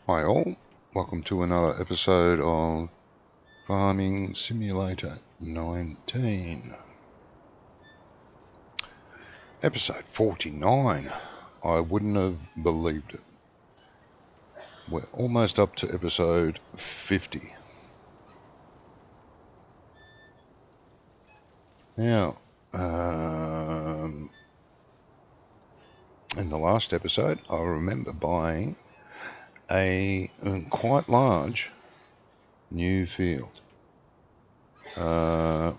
Hi all, welcome to another episode of Farming Simulator 19. Episode 49. I wouldn't have believed it. We're almost up to episode 50. Now, in the last episode, I remember buying a quite large new field,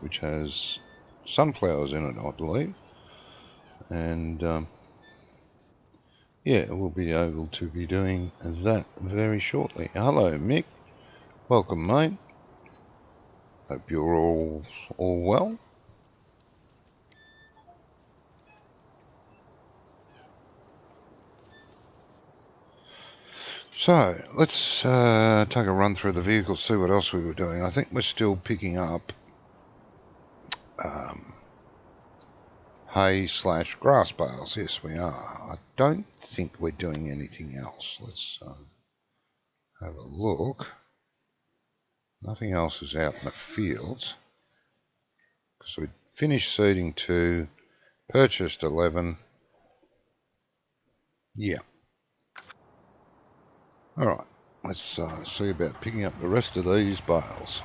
which has sunflowers in it, I believe, and yeah, we'll be able to be doing that very shortly. Hello, Mick. Welcome, mate. Hope you're all well. So let's take a run through the vehicle, see what else we were doing. I think we're still picking up hay/grass bales. Yes, we are. I don't think we're doing anything else. Let's have a look. Nothing else is out in the fields because we finished seeding 2, purchased 11. Yeah. All right. Let's see about picking up the rest of these bales.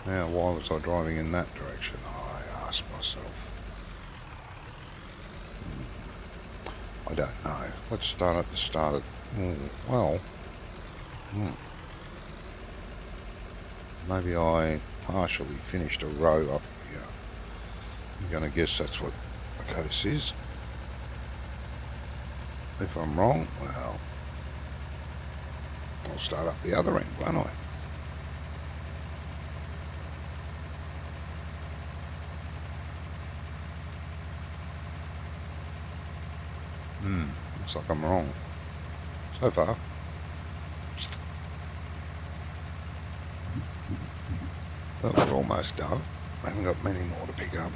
Now, why was I driving in that direction? I asked myself. I don't know. Let's start at the start. Maybe I partially finished a row up here. I'm going to guess that's what the case is. If I'm wrong, well, I'll start up the other end, won't I? Looks like I'm wrong. So far. But we're almost done. I haven't got many more to pick up.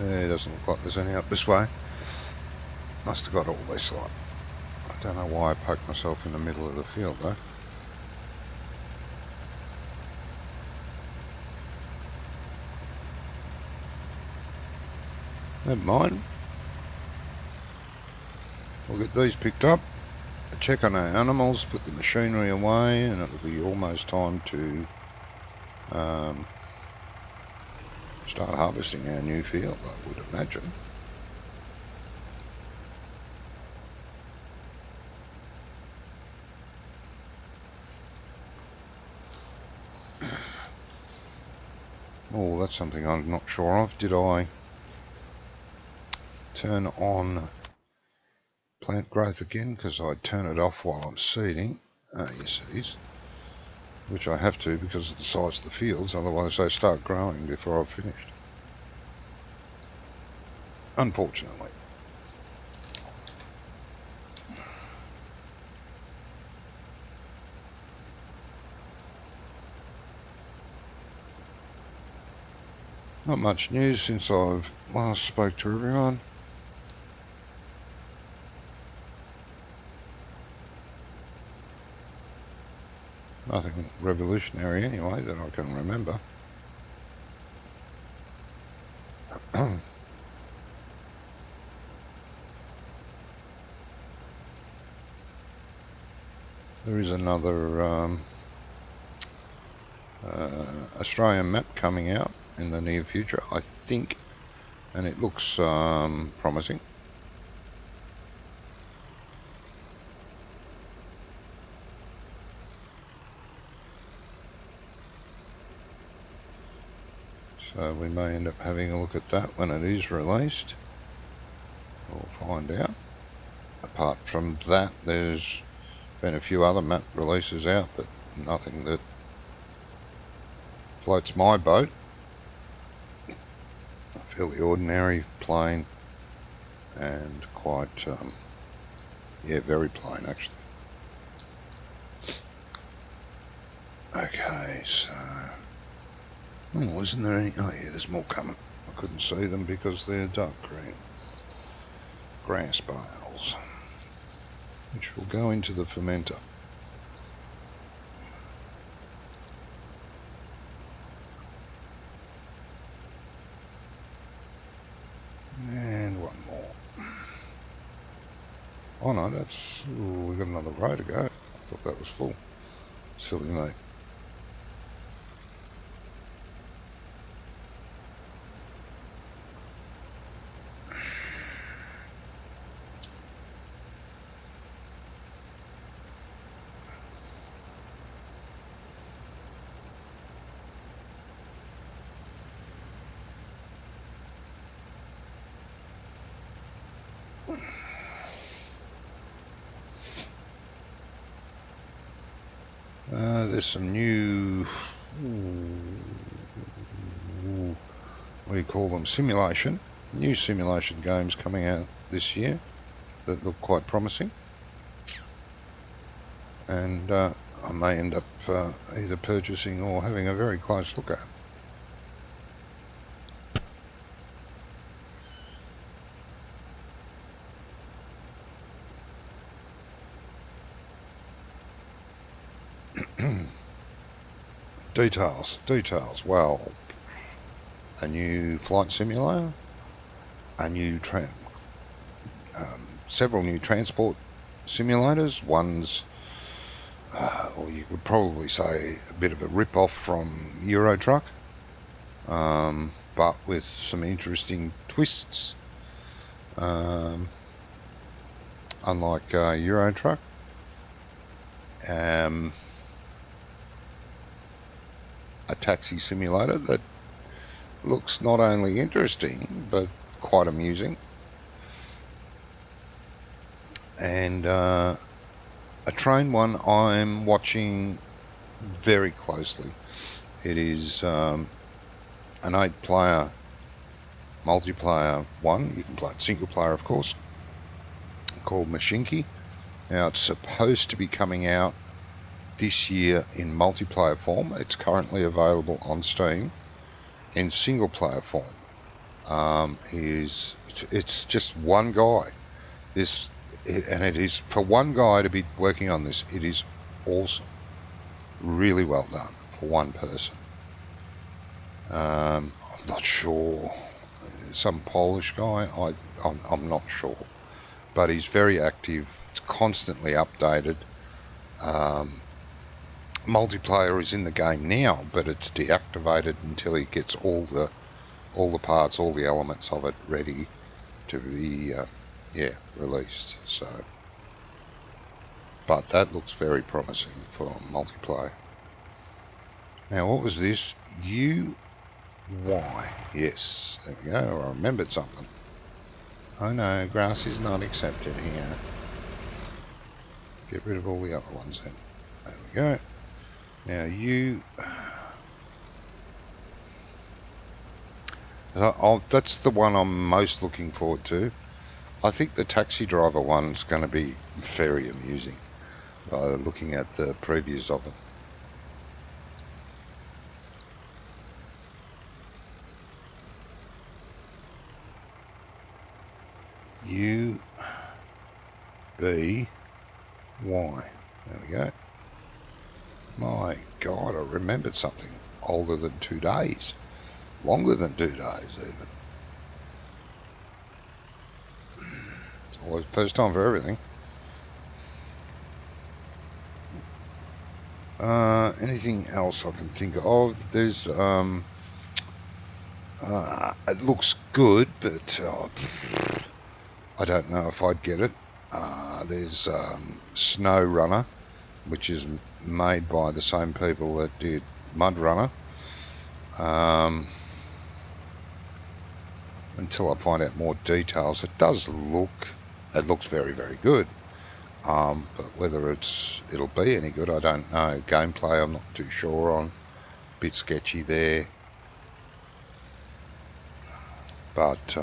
It doesn't look like there's any up this way. Must have got all this lot. I don't know why I poked myself in the middle of the field though. Never mind. We'll get these picked up, check on our animals, put the machinery away, and it'll be almost time to start harvesting our new field, I would imagine. Oh, that's something I'm not sure of. Did I turn on plant growth again? Because I turn it off while I'm seeding. Yes it is. Which I have to because of the size of the fields, otherwise they start growing before I've finished. Unfortunately. Not much news since I've last spoke to everyone. Nothing revolutionary anyway that I can remember. There is another Australian map coming out in the near future, I think, and it looks promising. So we may end up having a look at that when it is released. We'll find out. Apart from that, there's been a few other map releases out, but nothing that floats my boat. Fairly ordinary, plain, and quite, yeah, very plain actually. Okay, so Oh, isn't there any? Oh yeah, there's more coming. I couldn't see them because they're dark green. Grass bales, which will go into the fermenter. And one more. Oh no, that's... Ooh, we've got another row to go. I thought that was full. Silly mate. There's some new... what do you call them? Simulation. New simulation games coming out this year that look quite promising. And I may end up either purchasing or having a very close look at. Details. Well, a new flight simulator, a new several new transport simulators. One's, or you could probably say, a bit of a rip-off from Euro Truck, but with some interesting twists. Unlike Euro Truck. A taxi simulator that looks not only interesting but quite amusing, and a train one I'm watching very closely. It is an 8-player multiplayer one. You can play it single player, of course, called Mashinki. Now it's supposed to be coming out this year in multiplayer form. It's currently available on Steam in single player form. It's just one guy. And it is, for one guy to be working on this, it is awesome. Really well done for one person. I'm not sure. Some Polish guy. I'm not sure, but he's very active. It's constantly updated. Multiplayer is in the game now, but it's deactivated until he gets all the parts, all the elements of it ready to be released. So, but that looks very promising for multiplayer. Now, what was this? UY. Yes, there we go. I remembered something. Oh no, grass is not accepted here. Get rid of all the other ones then. There we go. Now that's the one I'm most looking forward to. I think the taxi driver one's going to be very amusing, looking at the previews of it. UBY. There we go. My God, I remembered something older than 2 days. Longer than 2 days, even. It's always the first time for everything. Anything else I can think of? There's, it looks good, but I don't know if I'd get it. There's Snow Runner, which is made by the same people that did Mud Runner. Until I find out more details, it looks very, very good. But whether it'll be any good, I don't know. Gameplay, I'm not too sure on. Bit sketchy there. But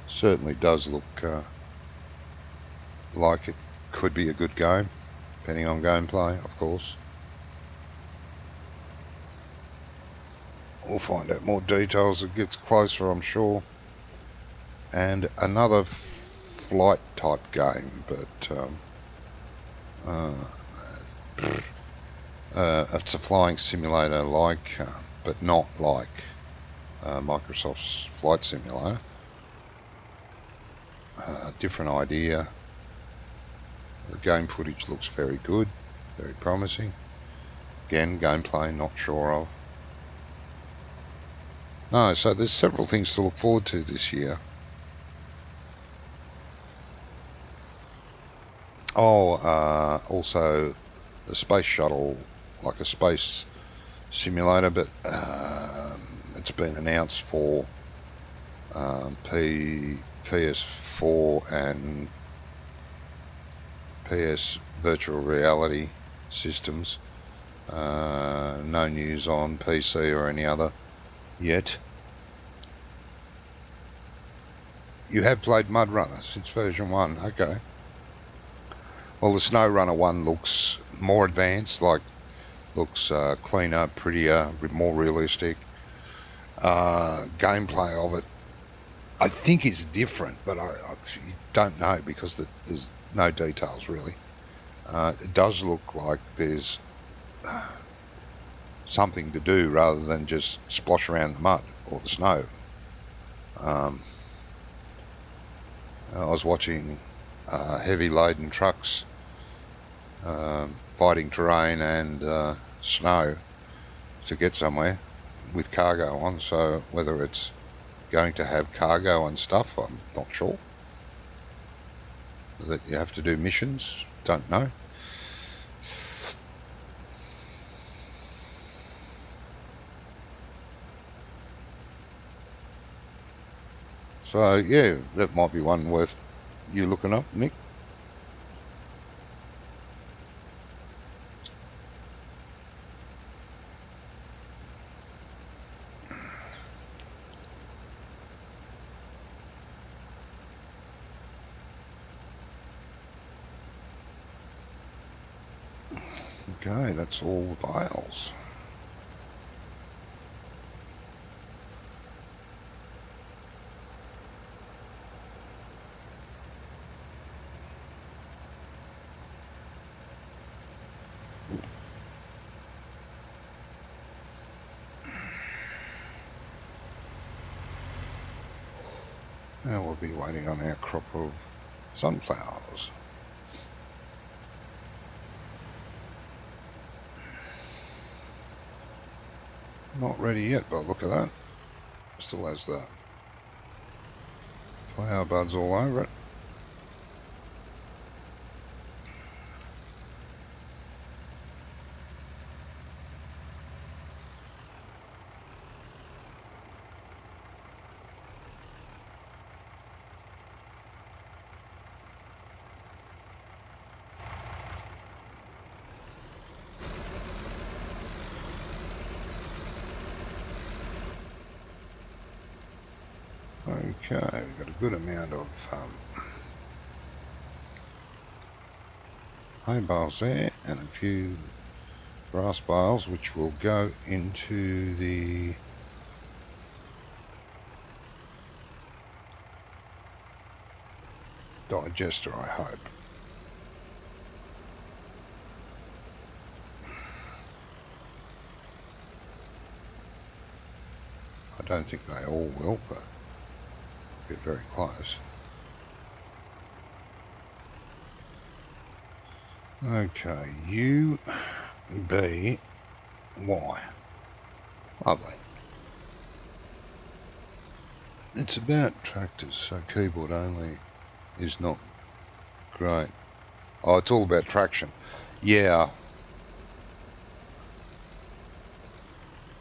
certainly does look like it could be a good game, depending on gameplay, of course. We'll find out more details as it gets closer, I'm sure. And another flight type game, but it's a flying simulator like, but not like Microsoft's Flight Simulator. Different idea. The game footage looks very good, very promising. Again, gameplay not sure of. No, so there's several things to look forward to this year. Also the space shuttle, like a space simulator, but it's been announced for PS4 and PS virtual reality systems. No news on PC or any other yet. You have played Mud Runner since version 1, okay. Well, the Snow Runner one looks more advanced, looks cleaner, prettier, more realistic. Gameplay of it, I think, is different, but I don't know because there's no details really. It does look like there's something to do rather than just splosh around the mud or the snow. I was watching heavy laden trucks fighting terrain and snow to get somewhere with cargo on, so whether it's going to have cargo and stuff, I'm not sure. That you have to do missions, don't know. So yeah, that might be one worth you looking up, Nick. Okay, that's all the files. Now we'll be waiting on our crop of sunflowers. Not ready yet, but look at that. Still has the flower buds all over it. Okay, we've got a good amount of hay bales there and a few grass bales which will go into the digester, I hope. I don't think they all will, but get very close. Okay, U, B, Y. Lovely. It's about tractors, so keyboard only is not great. Oh, it's all about traction. Yeah.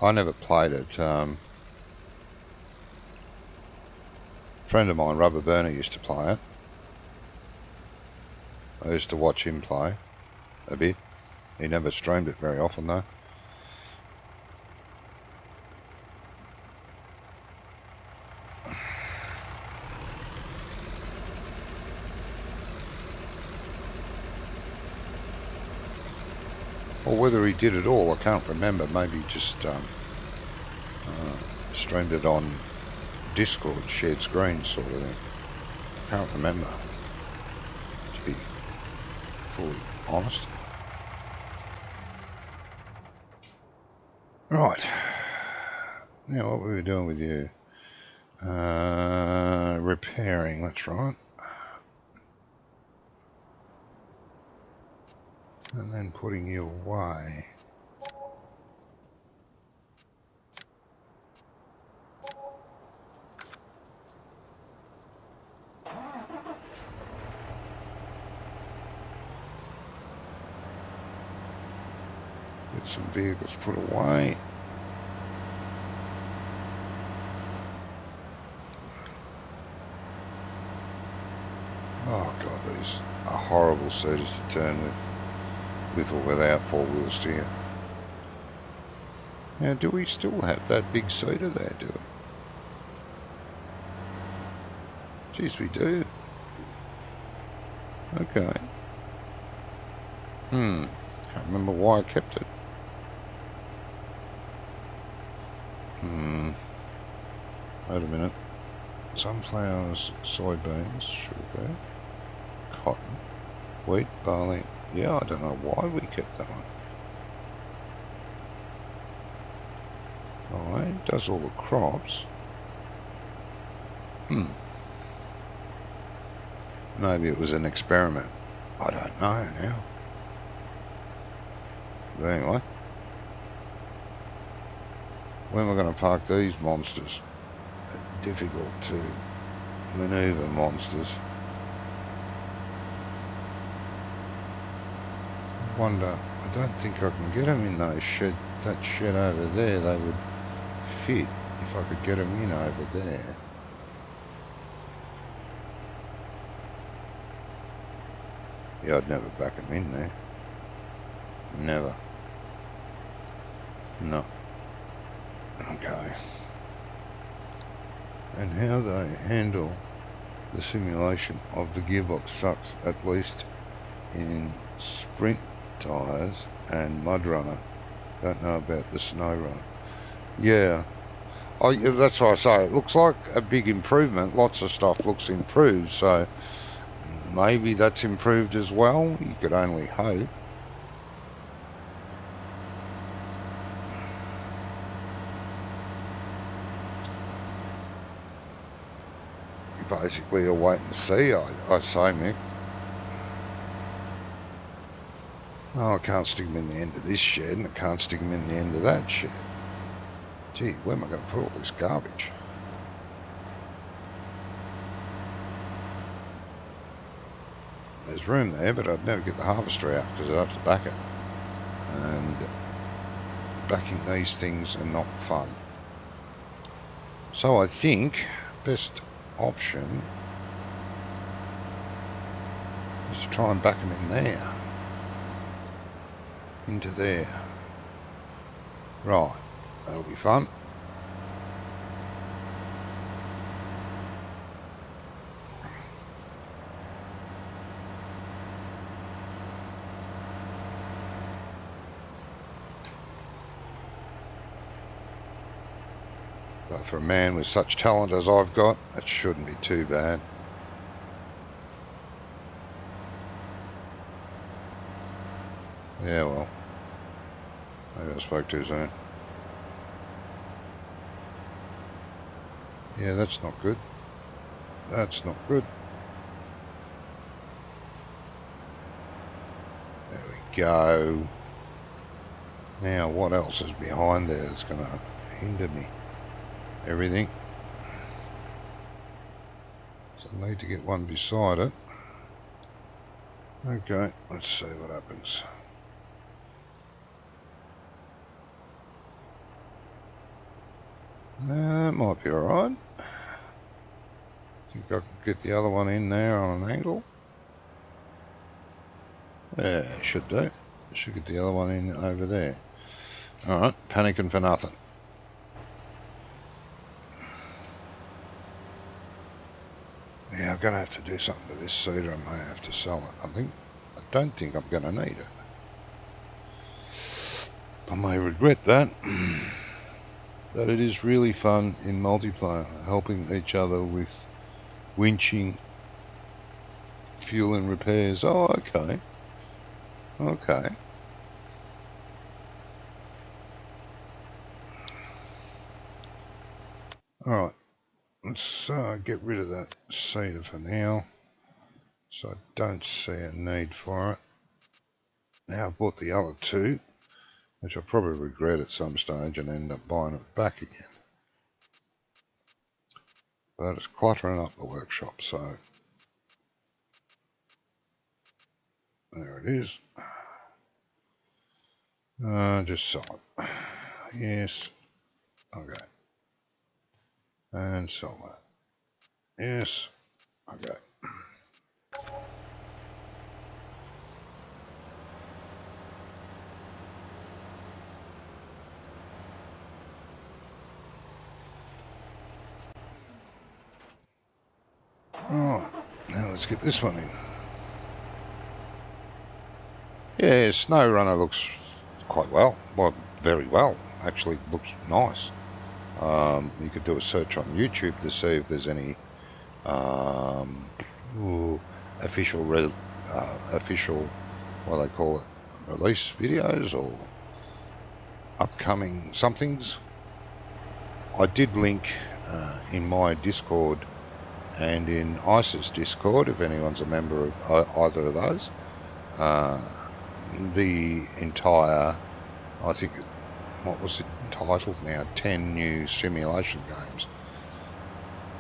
I never played it. Friend of mine, Rubber Burner, used to play it. I used to watch him play a bit. He never streamed it very often though. Or whether he did it all, I can't remember. Maybe just Streamed it on Discord, shared screen sort of thing. I can't remember, to be fully honest. Right. Now what were we doing with you? Repairing, that's right. And then putting you away. Get some vehicles put away. Oh god, these are horrible seaters to turn with or without four wheel steer. Now, do we still have that big seater there, do we? Jeez, we do. Okay. Can't remember why I kept it. Wait a minute. Sunflowers, soybeans, sugar, cotton, wheat, barley. Yeah, I don't know why we kept that one. Alright, does all the crops. Maybe it was an experiment. I don't know now. But anyway. When we're going to park these monsters? Difficult to maneuver monsters. I wonder, I don't think I can get them in those that shed over there. They would fit if I could get them in over there. Yeah, I'd never back them in there. Never. No. Okay. And how they handle the simulation of the gearbox sucks, at least in sprint tyres and mud runner. Don't know about the snow runner. Yeah. Oh, yeah, that's what I say. It looks like a big improvement. Lots of stuff looks improved, so maybe that's improved as well. You could only hope. Basically a wait and see, I say, Mick. Oh, I can't stick them in the end of this shed, and I can't stick them in the end of that shed. Gee, where am I going to put all this garbage? There's room there, but I'd never get the harvester out because I'd have to back it. And backing these things are not fun. So I think best option is to try and back them in there. Into there. Right, that'll be fun. But for a man with such talent as I've got, that shouldn't be too bad. Yeah, well, maybe I spoke too soon. Yeah, that's not good. That's not good. There we go. Now, what else is behind there that's going to hinder me? Everything. So I need to get one beside it. Okay, let's see what happens. That might be alright. Think I can get the other one in there on an angle. Yeah, should do. Should get the other one in over there. Alright, panicking for nothing. Yeah, I'm going to have to do something with this cedar. I may have to sell it. I don't think I'm going to need it. I may regret that. that it is really fun in multiplayer, helping each other with winching, fuel and repairs. Oh, okay. Okay. Alright, let's get rid of that seeder for now, so I don't see a need for it. Now I've bought the other two, which I'll probably regret at some stage and end up buying it back again. But it's cluttering up the workshop, so there it is. Just sell it. Yes. Okay. And sell that. Yes. Okay. Alright, now let's get this one in. Yeah, Snow Runner looks quite well. Well, very well. Actually, looks nice. You could do a search on YouTube to see if there's any official, official, what do they call it, release videos or upcoming somethings. I did link in my Discord and in ICE's Discord, if anyone's a member of either of those, the entire, I think, what was it titled now, 10 new simulation games.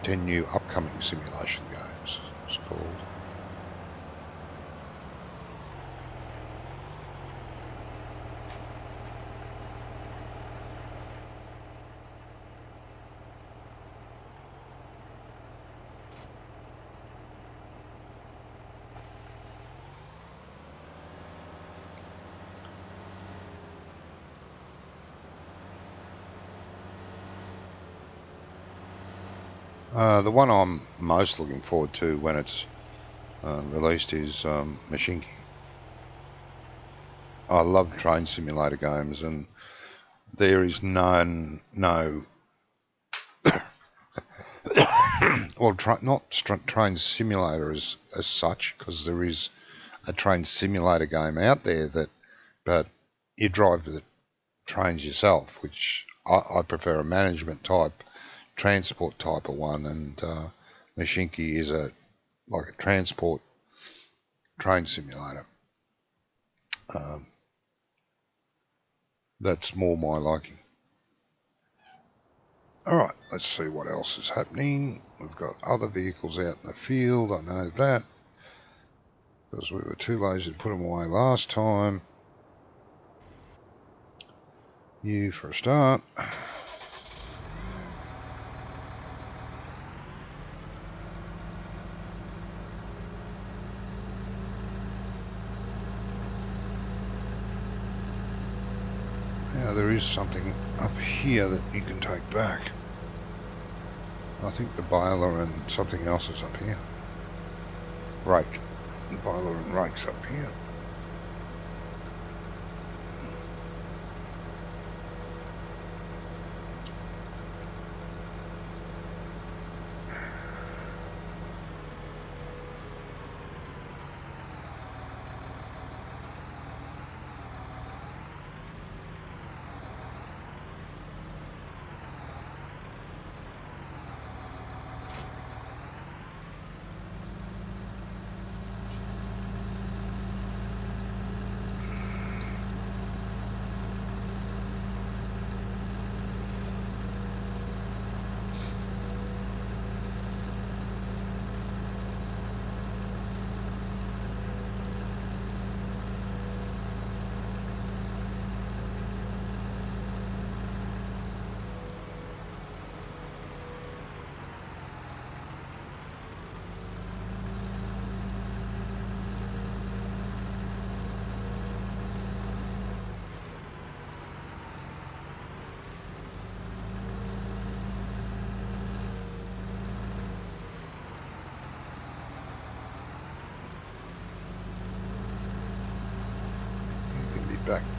10 new upcoming simulation games, it's called. The one I'm most looking forward to when it's released is Machinki. I love train simulator games, and there is no well, not train simulator as such, because there is a train simulator game out there but you drive the trains yourself, which I prefer a management type, transport type of one, and Machinki is like a transport train simulator. That's more my liking. Alright, let's see what else is happening. We've got other vehicles out in the field, I know that, because we were too lazy to put them away last time. You for a start. Now there is something up here that you can take back. I think the baler and something else is up here. Rake. The baler and rake's up here.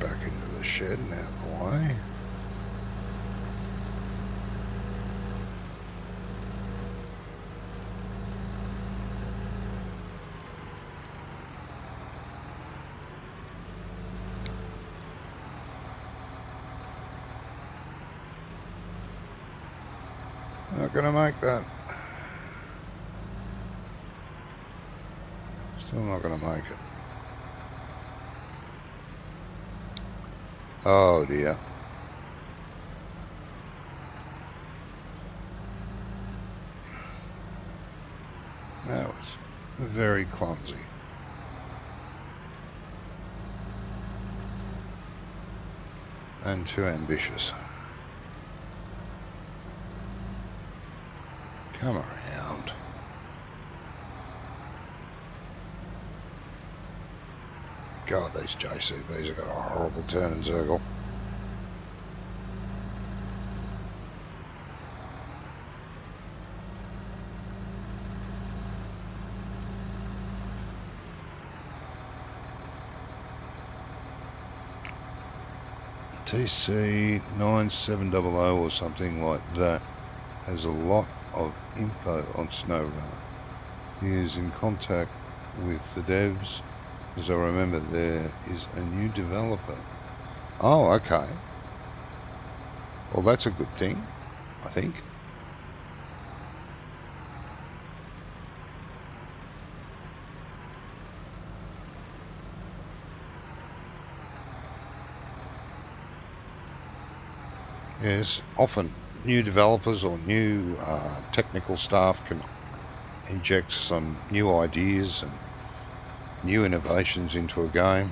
Back into the shed and out of the way. Not gonna make that. Still not gonna make it. Oh dear. That was very clumsy. And too ambitious. Come around. God, these JCBs have got a horrible turn and circle. TC 9700 or something like that has a lot of info on SnowRunner. He is in contact with the devs, as I remember there is a new developer. Oh, okay. Well, that's a good thing, I think. Yes, often new developers or new technical staff can inject some new ideas and new innovations into a game.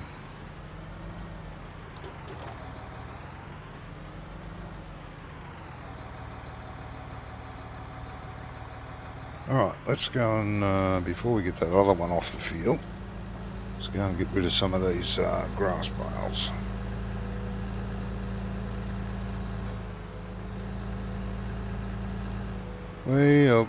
Alright, let's go and, before we get that other one off the field, let's go and get rid of some of these grass bales. Way up.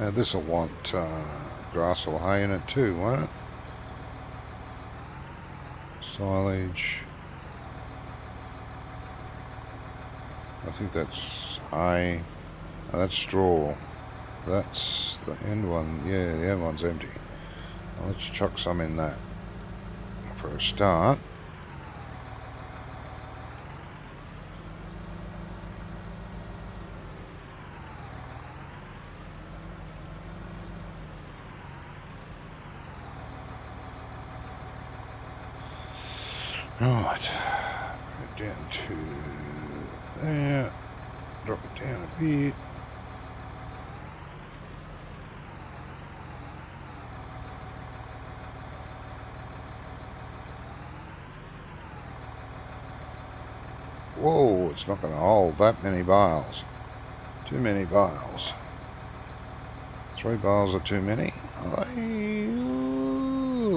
Now this will want grass or hay in it too, won't it? Silage. I think that's hay. Oh, that's straw. That's the end one. Yeah, the end one's empty. Well, let's chuck some in that for a start. Right, put it down to there, drop it down a bit. Whoa, it's not going to hold that many bales. Too many bales. 3 bales are too many.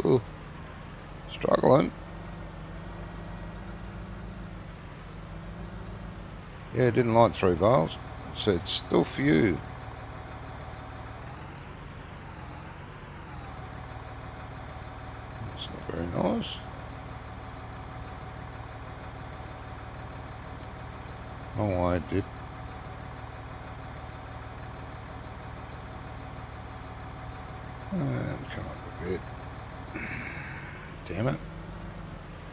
Ooh, struggling. Yeah, didn't like 3 bales. So it's still few. That's not very nice. Oh, I did. And come up a bit. Damn it.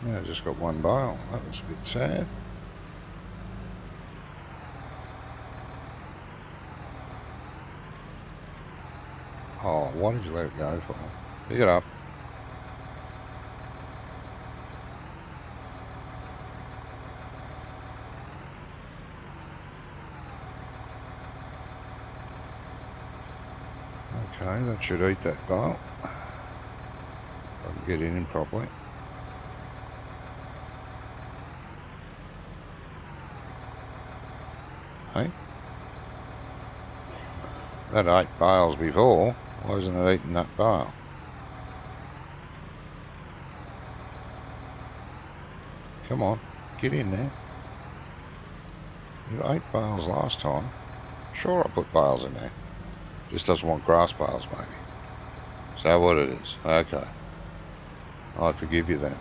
Yeah, I just got 1 bale. That was a bit sad. Oh, why did you let it go for? Pick it up. Okay, that should eat that bale. get in properly. Hey? That ate bales before. Why isn't it eating that bale? Come on, get in there. You ate bales last time. Sure, I put bales in there. Just doesn't want grass bales, maybe. Is that what it is? Okay. I'd forgive you then.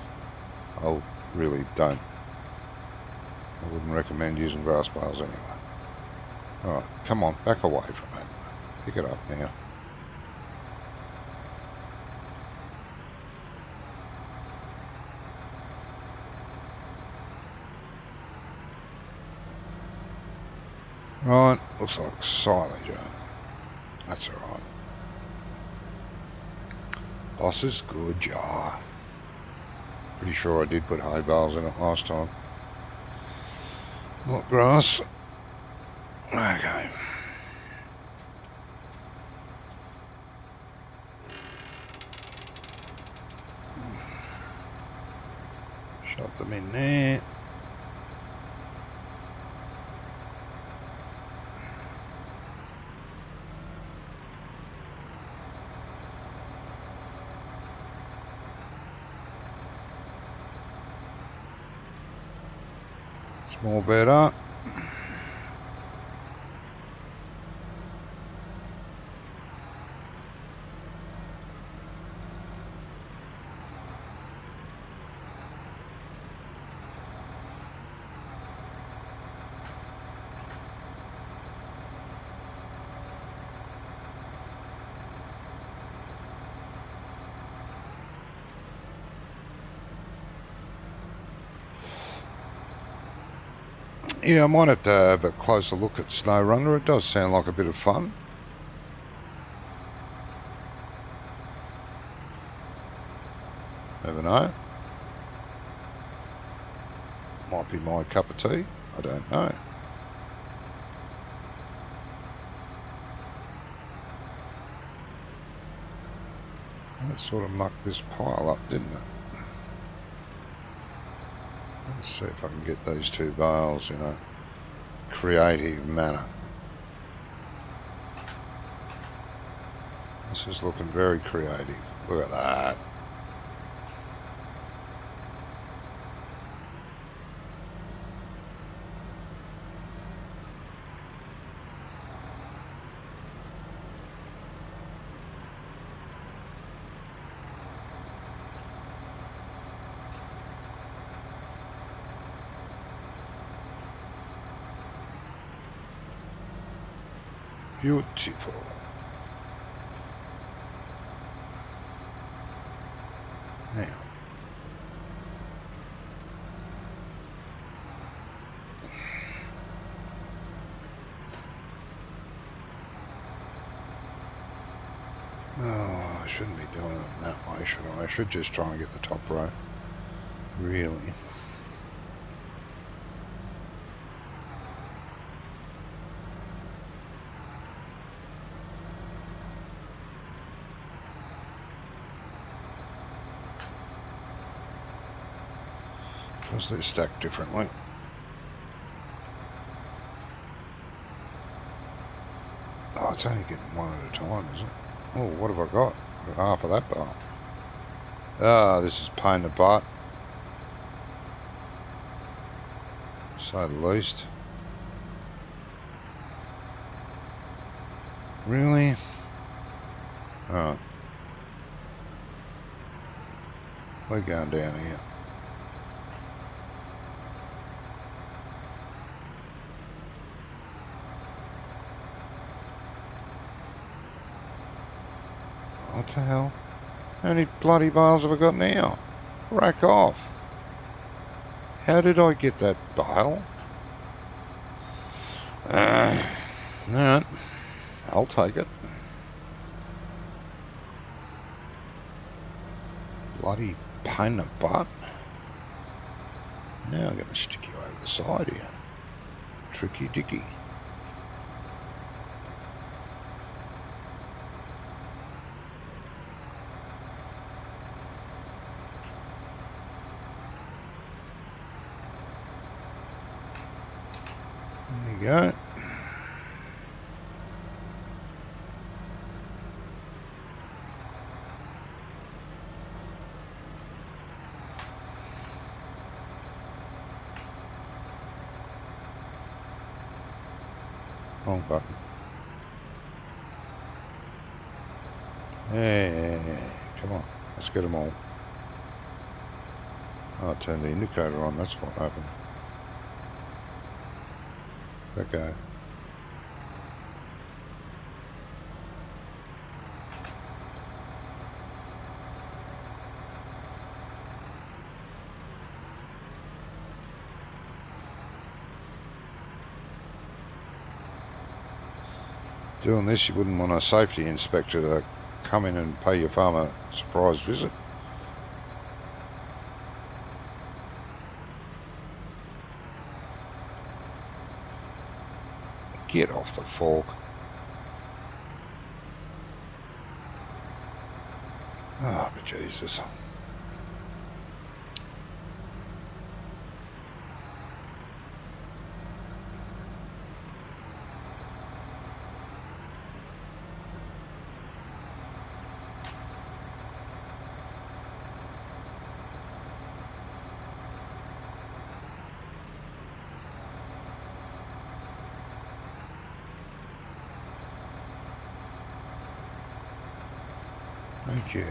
I really don't. I wouldn't recommend using grass bales anyway. Alright, come on, back away from it. Pick it up now. Right, looks like silage. That's alright. Boss is good, jar. Pretty sure I did put hay bales in it last time. Not grass. Okay. Shove them in there. Small better. Yeah, I might have to have a closer look at Snow Runner. It does sound like a bit of fun. Never know. Might be my cup of tea. I don't know. That sort of mucked this pile up, didn't it? Let's see if I can get these two bales in a creative manner. This is looking very creative. Look at that. Beautiful. Now. Oh, I shouldn't be doing it that way, should I? I should just try and get the top row. Really. Because they're stacked differently. Oh, it's only getting one at a time, is it? Oh, what have I got? I've got half of that bar. Ah, this is pain in the butt. To say the least. Really? Alright. We're going down here. What the hell? How many bloody bales have I got now? Rack off. How did I get that bale? Alright. I'll take it. Bloody pain in the butt. Now I'm going to stick you over the side here. Tricky dicky. you go. Wrong button. Hey, come on, let's get them all. Oh, I turned the indicator on, that's what happened. Okay. Doing this, you wouldn't want a safety inspector to come in and pay your farm a surprise visit. Get off the fork. Oh, but Jesus. Thank you.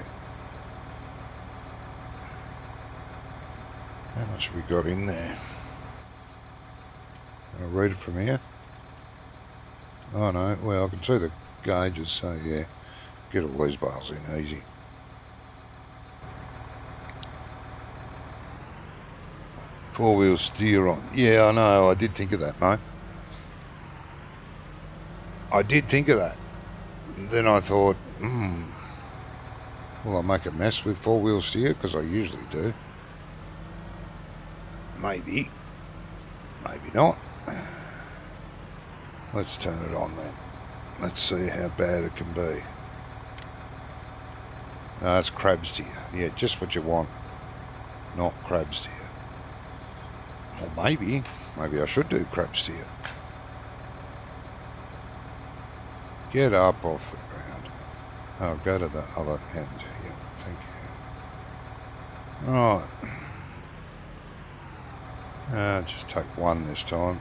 How much have we got in there? I'll read it from here. Oh no, well I can see the gauges, so yeah, get all these bales in easy. Four-wheel steer on. Yeah, I know, I did think of that, mate. I did think of that. Then I thought, will I make a mess with four-wheel steer? Because I usually do. Maybe. Maybe not. Let's turn it on then. Let's see how bad it can be. No, it's crab steer. Yeah, just what you want. Not crab steer. Or maybe I should do crab steer. Get up off the ground. Oh, go to the other end. Yeah, thank you. Right. Just take one this time.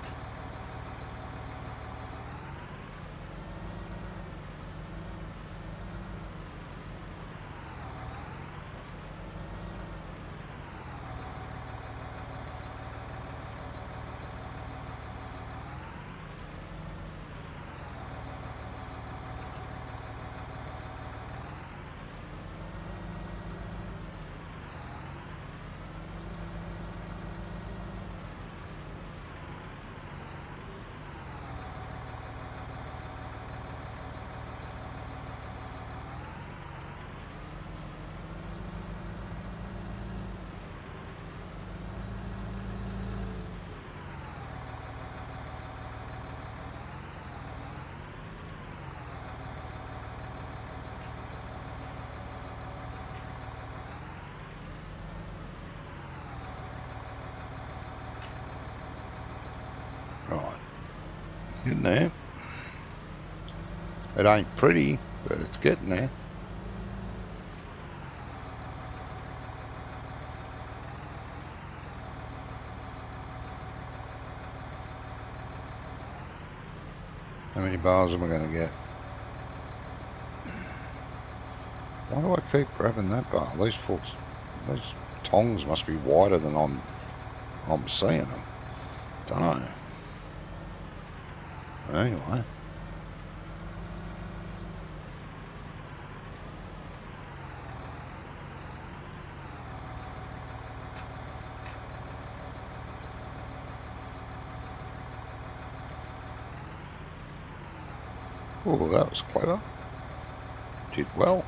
Right. Getting there. It ain't pretty, but it's getting there. How many bars am I going to get? Why do I keep grabbing that bar? These tongs must be wider than I'm seeing them. Don't know. Anyway. Oh, that was clever. Did well.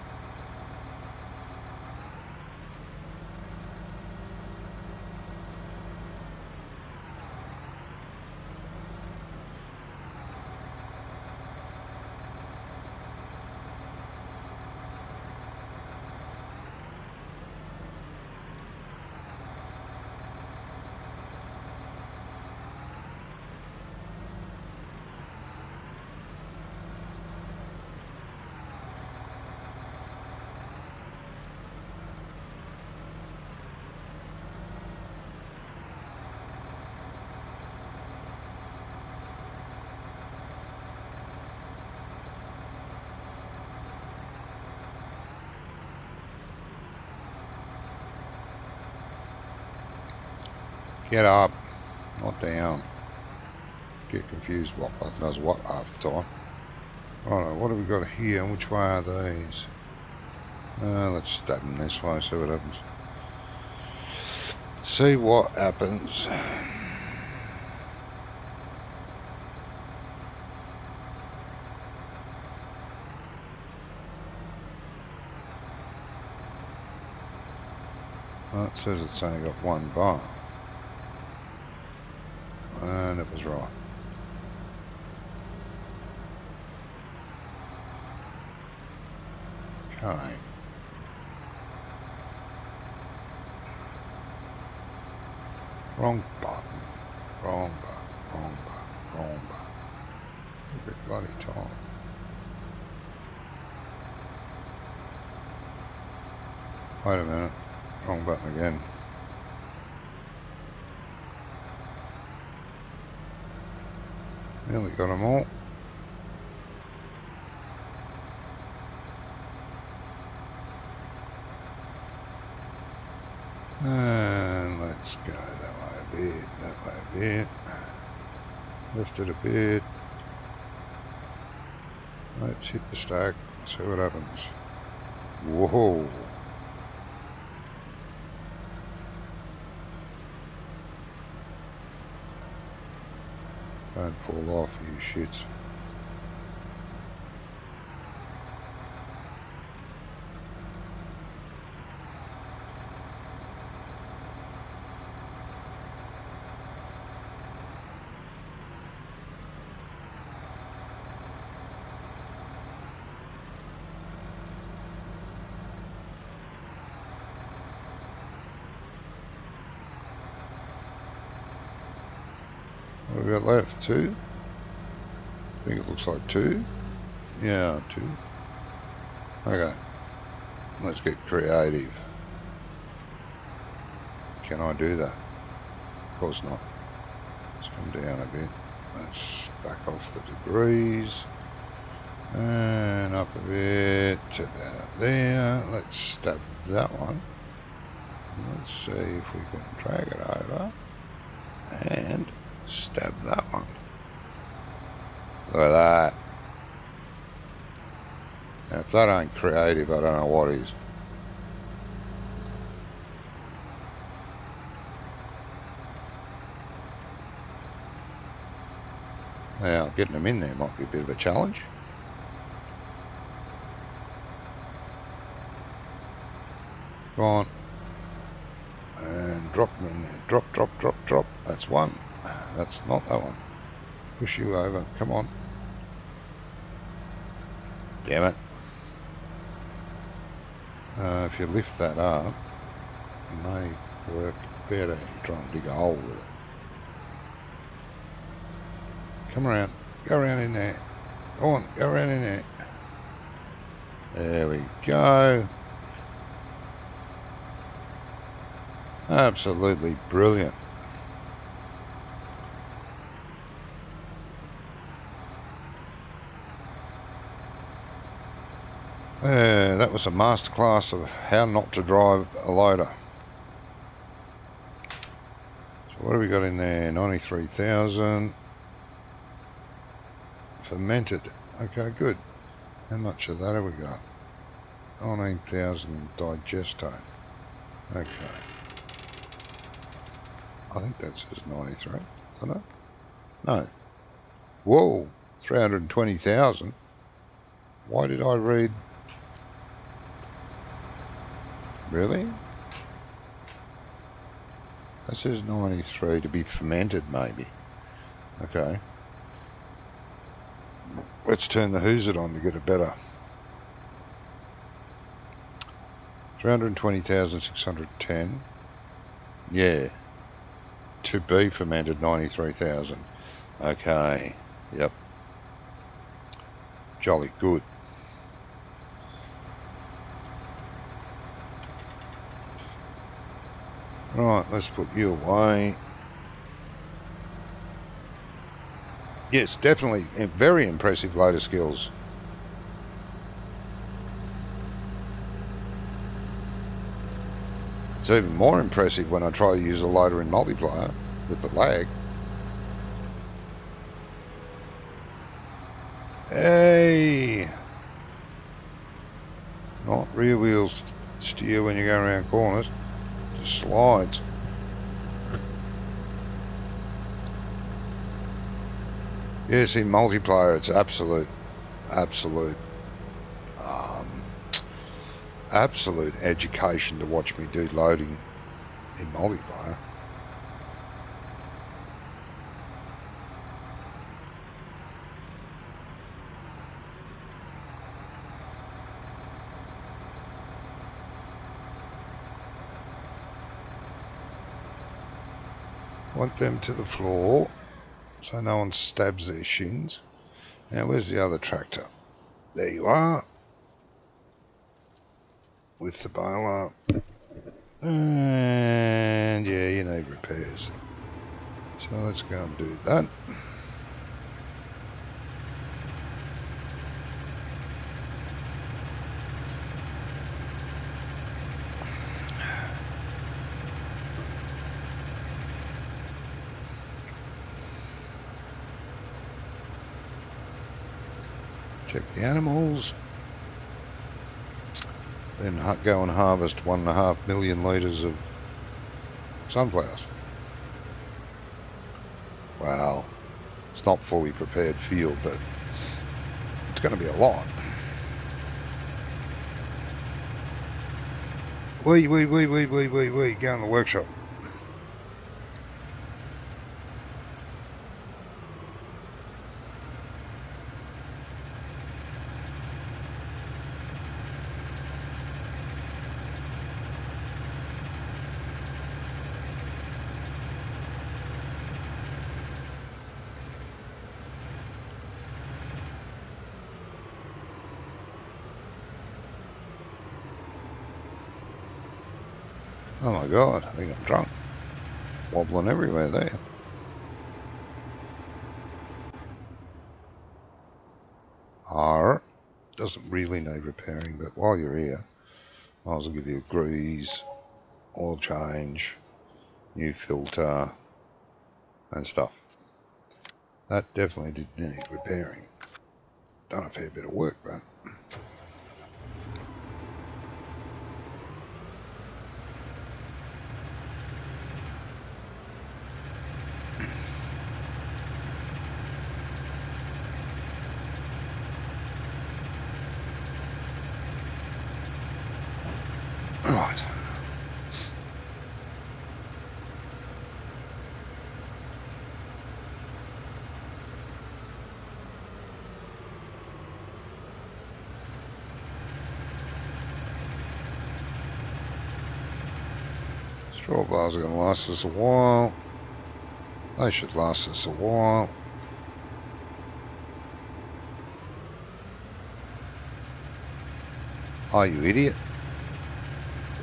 Get up, not down. Get confused what button does what half the time. Right, what have we got here? Which way are these? Let's stab them this way, see what happens. See what happens. Well, it says it's only got one bar. And it was right. Okay. Wrong button. Wrong button. Wrong button. Wrong button. Every bloody time. Wait a minute. Wrong button again. Nearly got them all. And let's go that way a bit, that way a bit. Lift it a bit. Let's hit the stack, see what happens. Whoa! Don't fall off, you shits. What have we got left? 2? I think it looks like 2. Yeah, 2. Okay. Let's get creative. Can I do that? Of course not. Let's come down a bit. Let's back off the degrees. And up a bit to about there. Let's stab that one. Let's see if we can drag it over. And stab that one. Look at that. Now, if that ain't creative, I don't know what is. Now, getting them in there might be a bit of a challenge. Go on. And drop them in there. Drop, drop, drop, drop. That's one. That's not that one. Push you over. Come on. Damn it. If you lift that up, it may work better. You try and dig a hole with it. Come around. Go around in there. Go on. Go around in there. There we go. Absolutely brilliant. That was a masterclass of how not to drive a loader. So what have we got in there? 93,000. Fermented. Okay, good. How much of that have we got? 19,000 digestate. Okay. I think that says 93. Doesn't it? No. Whoa. 320,000. Why did I read... Really? That says 93 to be fermented, maybe. Okay. Let's turn the Who's-It on to get a better. 320,610. Yeah. To be fermented, 93,000. Okay. Yep. Jolly good. Right, let's put you away. Yes, definitely a very impressive loader skills. It's even more impressive when I try to use a loader in multiplayer with the lag. Hey! Not rear wheel steer when you go around corners. Just slides. Yes, in multiplayer it's absolute education to watch me do loading in multiplayer. Want them to the floor so no one stabs their shins. Now where's the other tractor? There you are. With the baler. And yeah, you need repairs. So let's go and do that. Check the animals. Then go and harvest 1.5 million litres of sunflowers. Well, it's not fully prepared field, but it's going to be a lot. Wee, go in the workshop. Oh my god, I think I'm drunk. Wobbling everywhere there. Doesn't really need repairing, but while you're here, I will give you a grease, oil change, new filter, and stuff. That definitely did need repairing. Done a fair bit of work, that. Right. Straw bars are going to last us a while. They should last us a while. Oh, you idiot.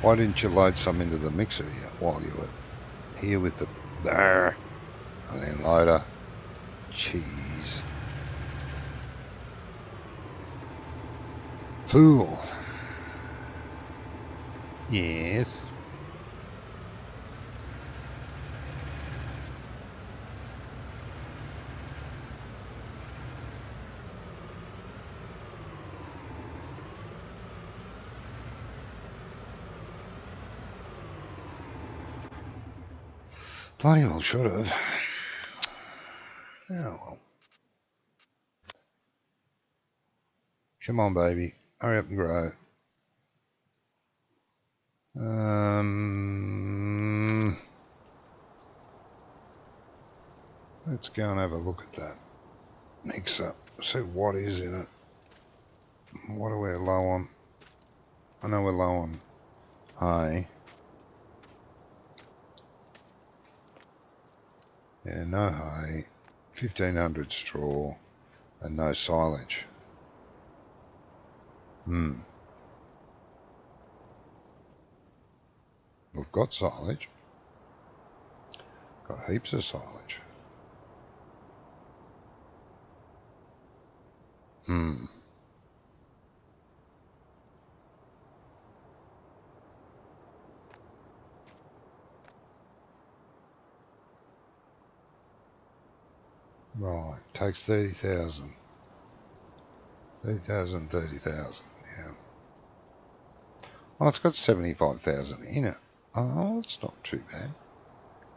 Why didn't you load some into the mixer here while you were here with the... And then loader. Cheese. Fool. Yes. Bloody well should have. Oh well. Come on, baby. Hurry up and grow. Let's go and have a look at that mixer. See what is in it. What are we low on? I know we're low on hay. Yeah, no hay. 1,500 straw and no silage. We've got silage. Got heaps of silage. Right, takes 30,000. 30,000, 30,000, yeah. Oh, it's got 75,000 in it. Oh, that's not too bad.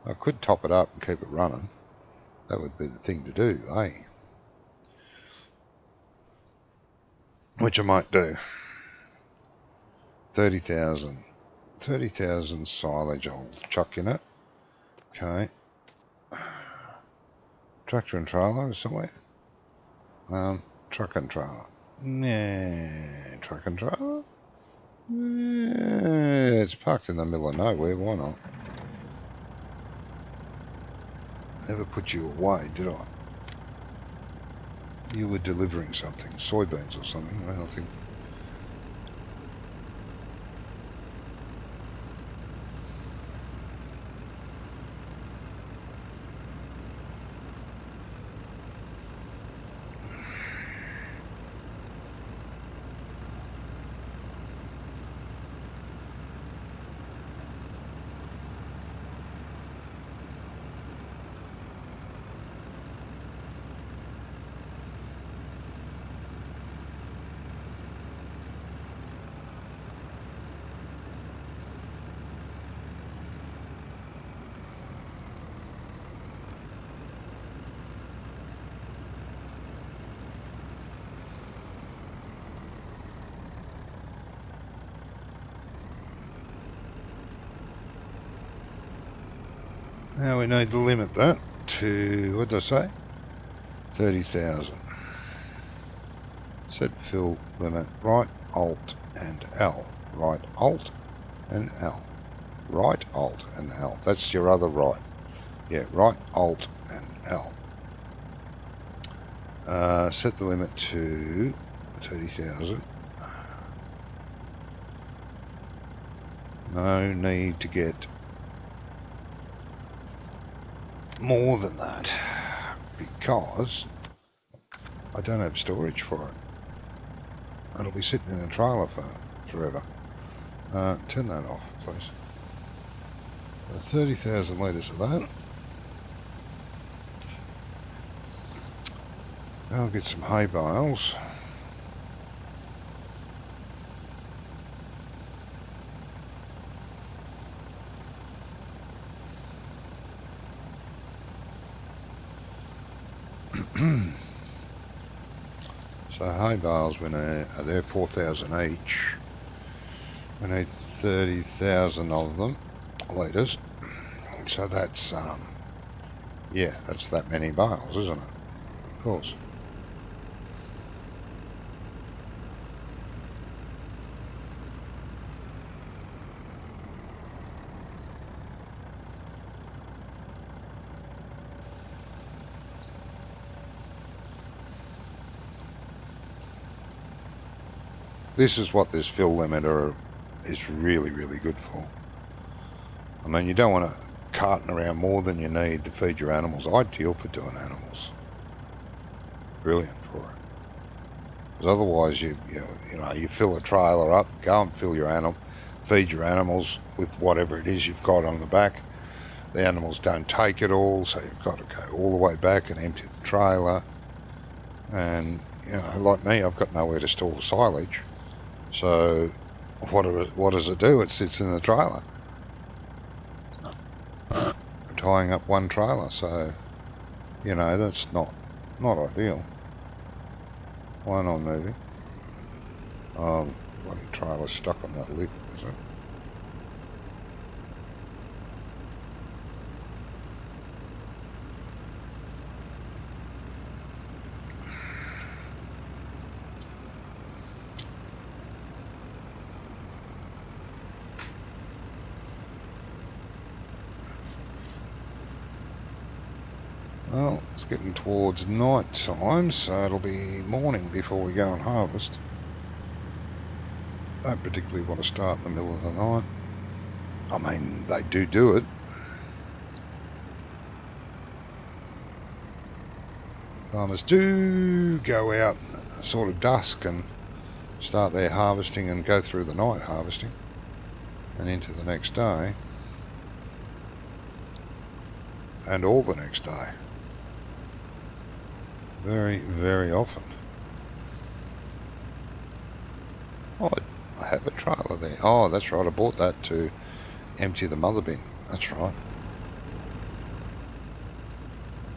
I could top it up and keep it running. That would be the thing to do, eh? Which I might do. 30,000. 30,000 silage I'll chuck in it. Okay. Tractor and trailer somewhere. Truck and trailer. Nah, truck and trailer? Yeah, it's parked in the middle of nowhere, why not? Never put you away, did I? You were delivering something, soybeans or something, I don't think. Now we need to limit that to, what did I say? 30,000. Set fill limit, right Alt and L. Right Alt and L. Right Alt and L. That's your other right. Yeah, right Alt and L. Set the limit to 30,000. No need to get more than that because I don't have storage for it. It'll be sitting in a trailer for forever. Turn that off, please. 30,000 litres of that. I'll get some hay bales. So hay bales, when they're 4,000 each, we need 30,000 of them, litres. So that's, yeah, that's that many bales, isn't it? Of course. This is what this fill limiter is really, really good for. I mean, you don't want to carting around more than you need to feed your animals. Ideal for doing animals. Brilliant for it. Because otherwise, you fill a trailer up, go and fill your animal, feed your animals with whatever it is you've got on the back. The animals don't take it all, so you've got to go all the way back and empty the trailer. And like me, I've got nowhere to store the silage. So what does it do? It sits in the trailer. Tying up one trailer, so that's not ideal. Why not moving? Oh, bloody trailer's stuck on that lip, is it? Well, it's getting towards night time, so it'll be morning before we go and harvest. Don't particularly want to start in the middle of the night. I mean, they do it. Farmers do go out sort of dusk and start their harvesting and go through the night harvesting and into the next day and all the next day. very, very often. Oh, I have a trailer there. Oh, that's right. I bought that to empty the mother bin. That's right.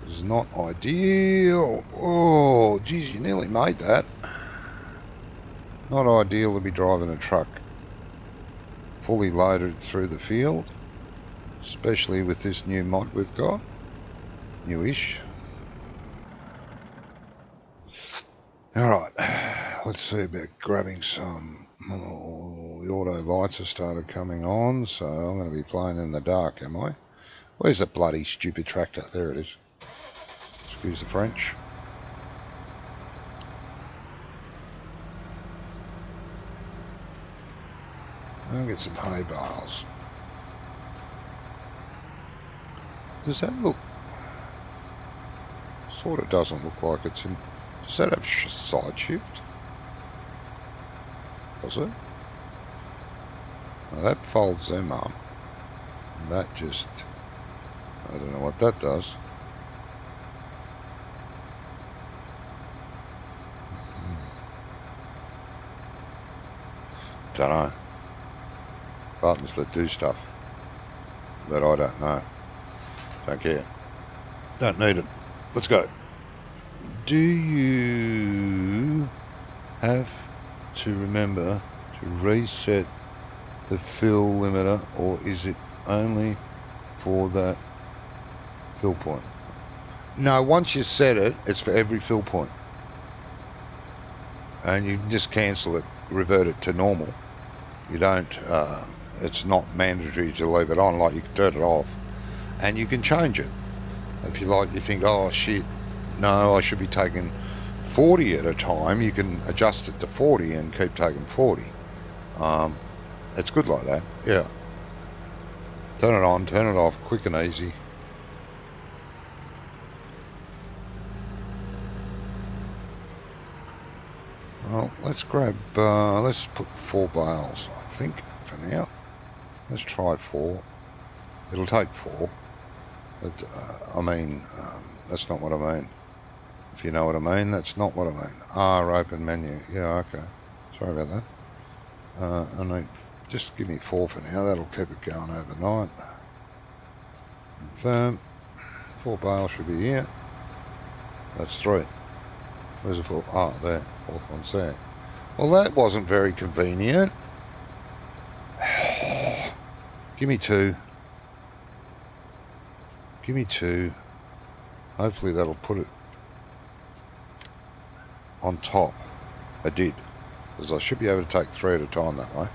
This is not ideal. Oh, geez, you nearly made that. Not ideal to be driving a truck fully loaded through the field, especially with this new mod we've got. Newish. Alright, let's see about grabbing some. Oh, the auto lights have started coming on, so I'm going to be playing in the dark, am I? Where's that bloody stupid tractor? There it is. Excuse the French. I'll get some hay bales. Does that look... Sort of doesn't look like it's in... Does that have side shift? Does it? Now that folds them up. And that just... I don't know what that does. Don't know. Buttons that do stuff that I don't know. Don't care. Don't need it. Let's go. Do you have to remember to reset the fill limiter, or is it only for that fill point? No, once you set it, it's for every fill point. And you can just cancel it, revert it to normal. You don't, it's not mandatory to leave it on, like you can turn it off. And you can change it. If you like, you think, oh shit, no, I should be taking 40 at a time, you can adjust it to 40 and keep taking 40. It's good like that, yeah. Turn it on, turn it off, quick and easy. Well, let's grab, let's put 4 bales, I think, for now. Let's try 4. It'll take 4. But, I mean, that's not what I mean. If you know what I mean, that's not what I mean. Open menu. Yeah, okay. Sorry about that. I mean, just give me 4 for now. That'll keep it going overnight. Confirm. 4 bales should be here. That's 3. Where's the 4? Oh, there. 4th one's there. Well, that wasn't very convenient. Give me 2. Give me 2. Hopefully that'll put it on top. I did. Because I should be able to take 3 at a time that way.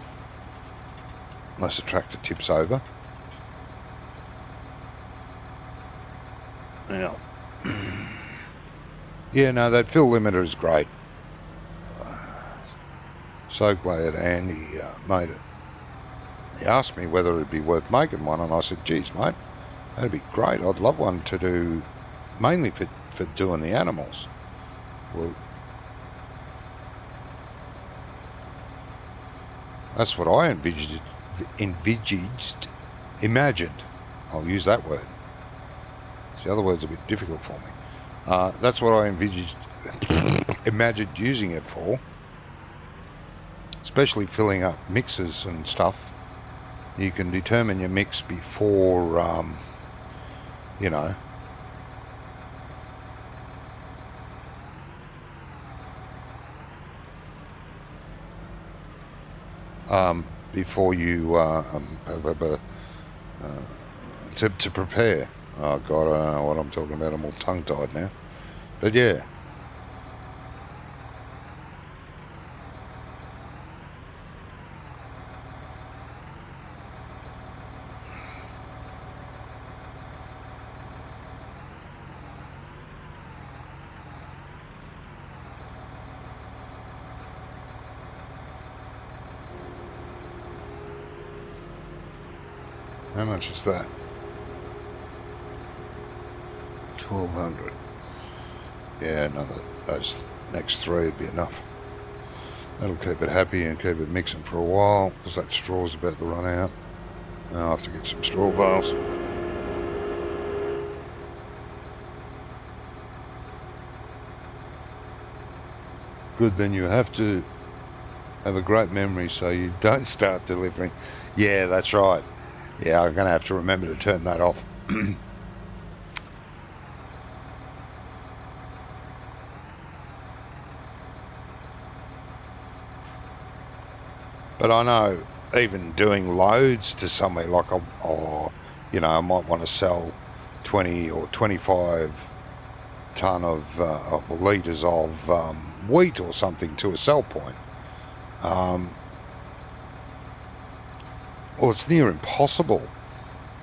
Unless the tractor tips over. Now. Yeah, no, that fill limiter is great. So glad Andy made it. He asked me whether it'd be worth making one, and I said, geez, mate, that'd be great. I'd love one to do, mainly for doing the animals. Well, that's what I imagined. I'll use that word. The other word's a bit difficult for me. That's what I imagined using it for, especially filling up mixes and stuff. You can determine your mix before, you know, before you to prepare. Oh God, I don't know what I'm talking about. I'm all tongue-tied now. But yeah. How much is that? 1,200. Yeah, another, those next 3 would be enough. That'll keep it happy and keep it mixing for a while, because that straw's about to run out. And I'll have to get some straw bales. Good, then you have to have a great memory so you don't start delivering. Yeah, that's right. Yeah, I'm going to have to remember to turn that off. But I know even doing loads to somewhere like, I might want to sell 20 or 25 tonne of litres of wheat or something to a sell point. Well, it's near impossible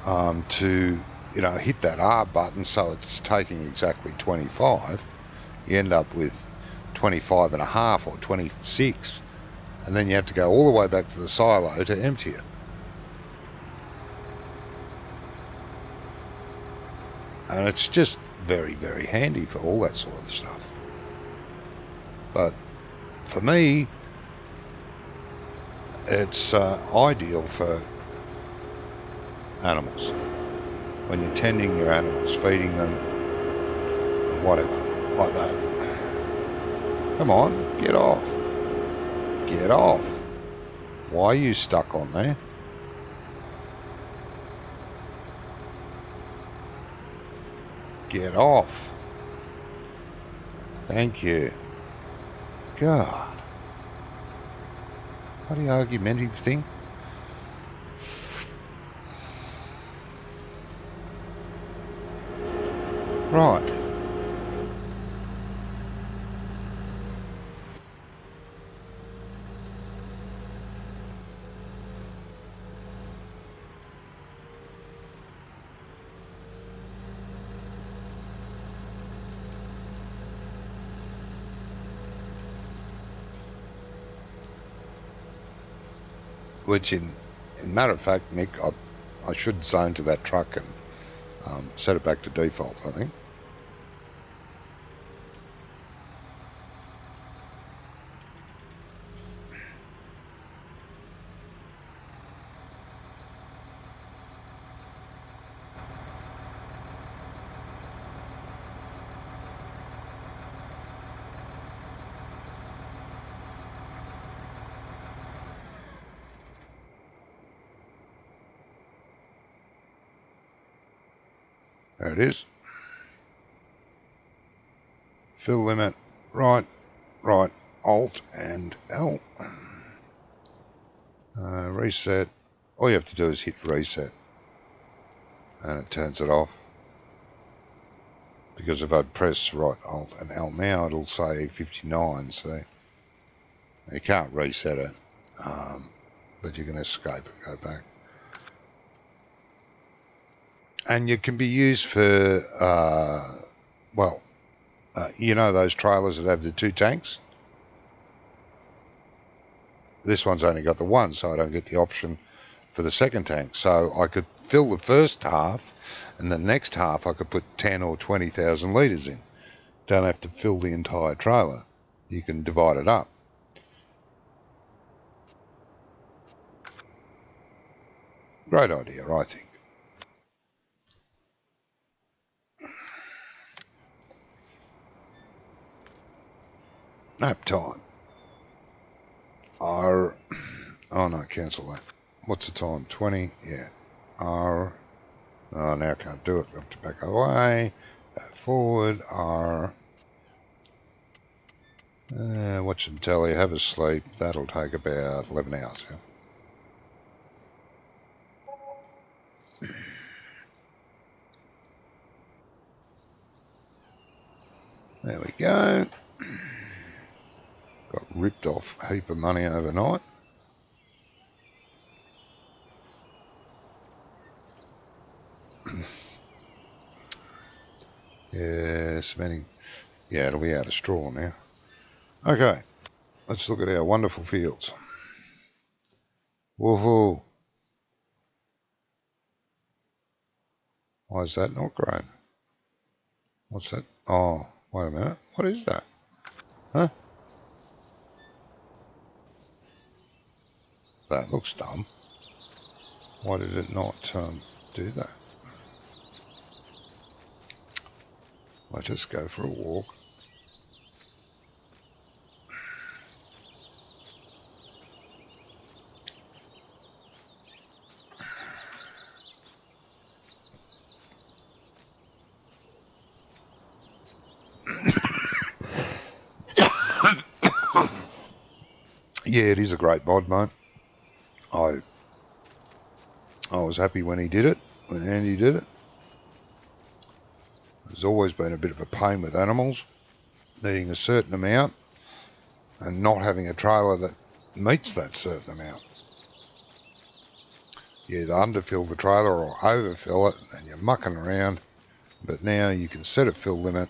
to, hit that R button so it's taking exactly 25. You end up with 25 and a half or 26, and then you have to go all the way back to the silo to empty it. And it's just very, very handy for all that sort of stuff. But for me, it's ideal for animals. When you're tending your animals, feeding them, whatever, like that. Come on, get off. Get off. Why are you stuck on there? Get off. Thank you. God. Bloody argumentative thing. Right. Which, in matter of fact, Nick, I should zone to that truck and set it back to default, I think. There it is. Fill limit. Right. Alt and L. Reset. All you have to do is hit reset. And it turns it off. Because if I press right Alt and L now, it'll say 59. So you can't reset it. But you can escape it, go back. And you can be used for, those trailers that have the 2 tanks? This one's only got the 1, so I don't get the option for the second tank. So I could fill the first half, and the next half I could put 10 or 20,000 litres in. Don't have to fill the entire trailer. You can divide it up. Great idea, I think. Nap time. R. Oh no, cancel that. What's the time? 20? Yeah. R. Oh, now I can't do it. I have to back away. Forward. R. Watch and telly. Have a sleep. That'll take about 11 hours. Yeah? There we go. Got ripped off a heap of money overnight. Yeah, cementing. Yeah, it'll be out of straw now. Okay, let's look at our wonderful fields. Woohoo! Why is that not grown? What's that? Oh, wait a minute. What is that? Huh? That looks dumb. Why did it not do that? I'll just go for a walk. Yeah, it is a great mod, mate. I was happy when he did it, when Andy did it. There's always been a bit of a pain with animals, needing a certain amount and not having a trailer that meets that certain amount. You either underfill the trailer or overfill it and you're mucking around, but now you can set a fill limit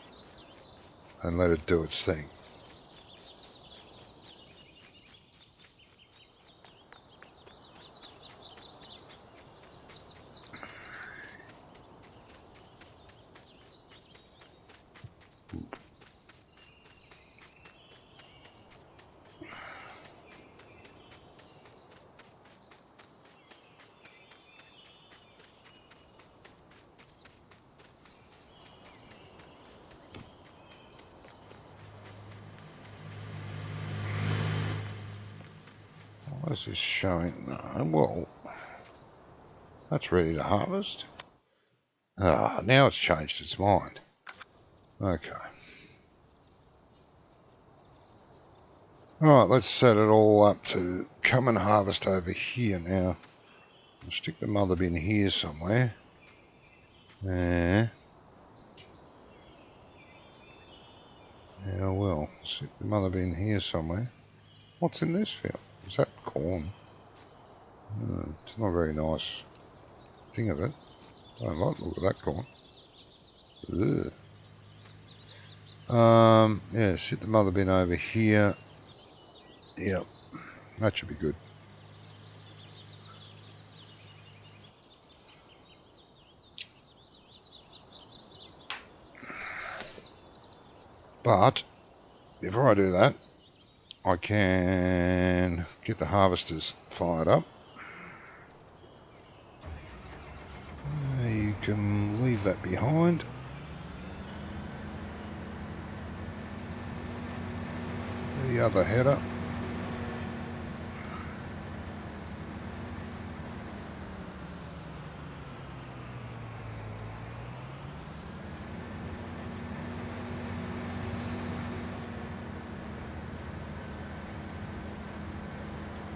and let it do its thing. What is this showing? No, well, that's ready to harvest. Ah, now it's changed its mind. Okay. Alright, let's set it all up to come and harvest over here now. I'll stick the mother bin here somewhere. There. Yeah, well, stick the mother bin here somewhere. What's in this field? Is that corn? It's not a very nice thing of it. I don't like the look of that corn. Ugh. Yeah, sit the mother bin over here. Yep, that should be good. But before I do that, I can get the harvesters fired up. You can leave that behind. The other header.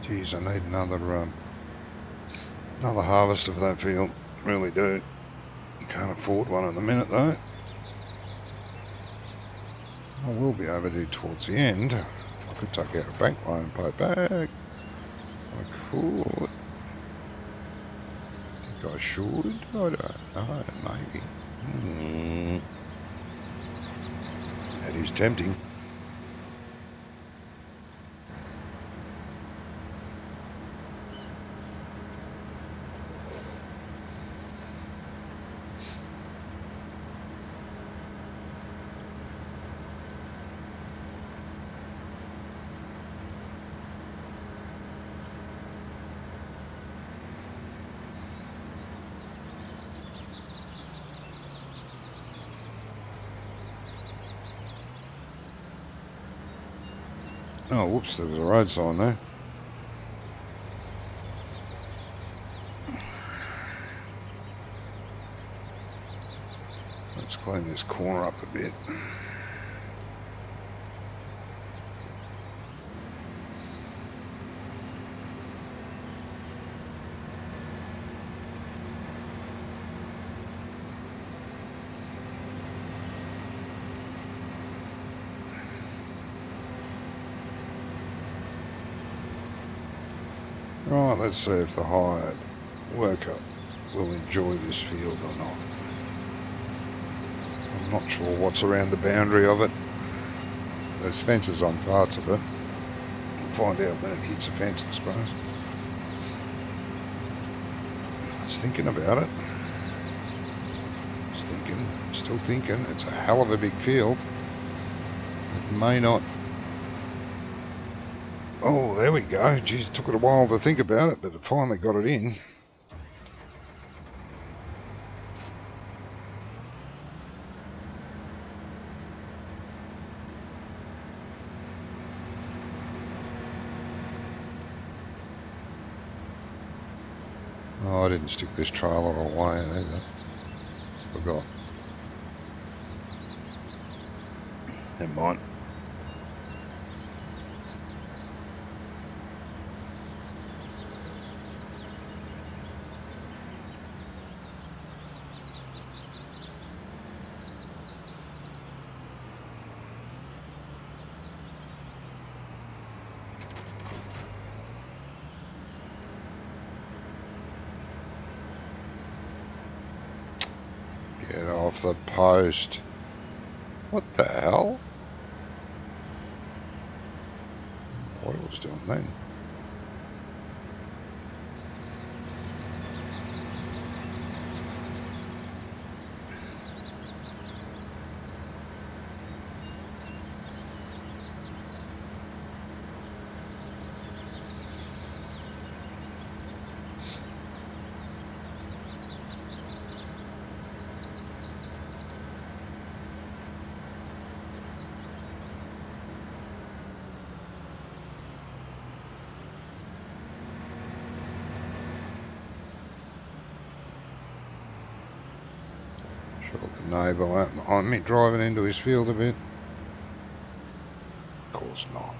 Geez, I need another harvester for that field. Really do. Can't afford one at the minute though. I will be able to towards the end. I could take out a bank loan and pay it back. I could. I think I should. I don't know. Maybe. That is tempting. Oh, whoops, there was a road sign there. Let's clean this corner up a bit. Right, let's see if the hired worker will enjoy this field or not. I'm not sure what's around the boundary of it. There's fences on parts of it. We'll find out when it hits a fence, I suppose. It's thinking about it. It's thinking, still thinking. It's a hell of a big field. It may not. Oh, there we go. Geez, it took it a while to think about it, but it finally got it in. Oh, I didn't stick this trailer away either. Forgot. Never mind. off the post. What the hell? What it was doing then? Sure, the neighbour won't mind me driving into his field a bit. Of course not.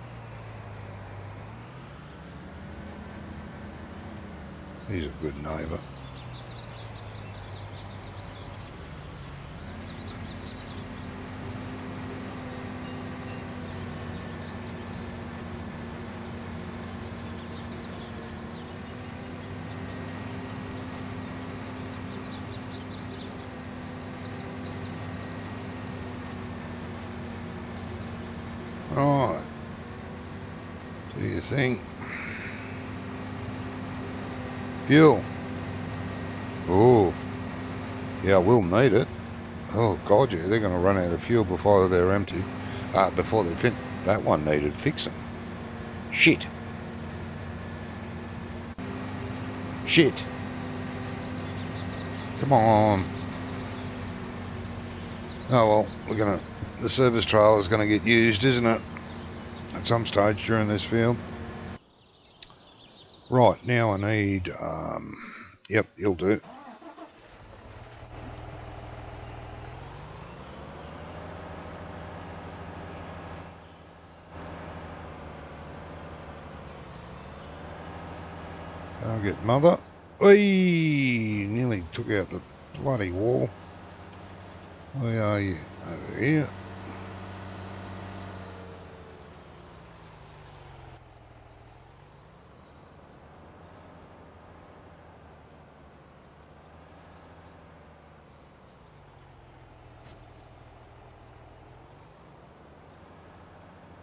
He's a good neighbour. Right. Do you think? Fuel. Oh. Yeah, we'll need it. Oh God, yeah, they're going to run out of fuel before they're empty. Before they fin. That one needed fixing. Shit. Shit. Come on. Oh well, the service trailer's gonna get used, isn't it? At some stage during this field. Right, now I need, yep, you'll do. I'll get mother. Whee! Nearly took out the bloody wall. Where are you? Over here.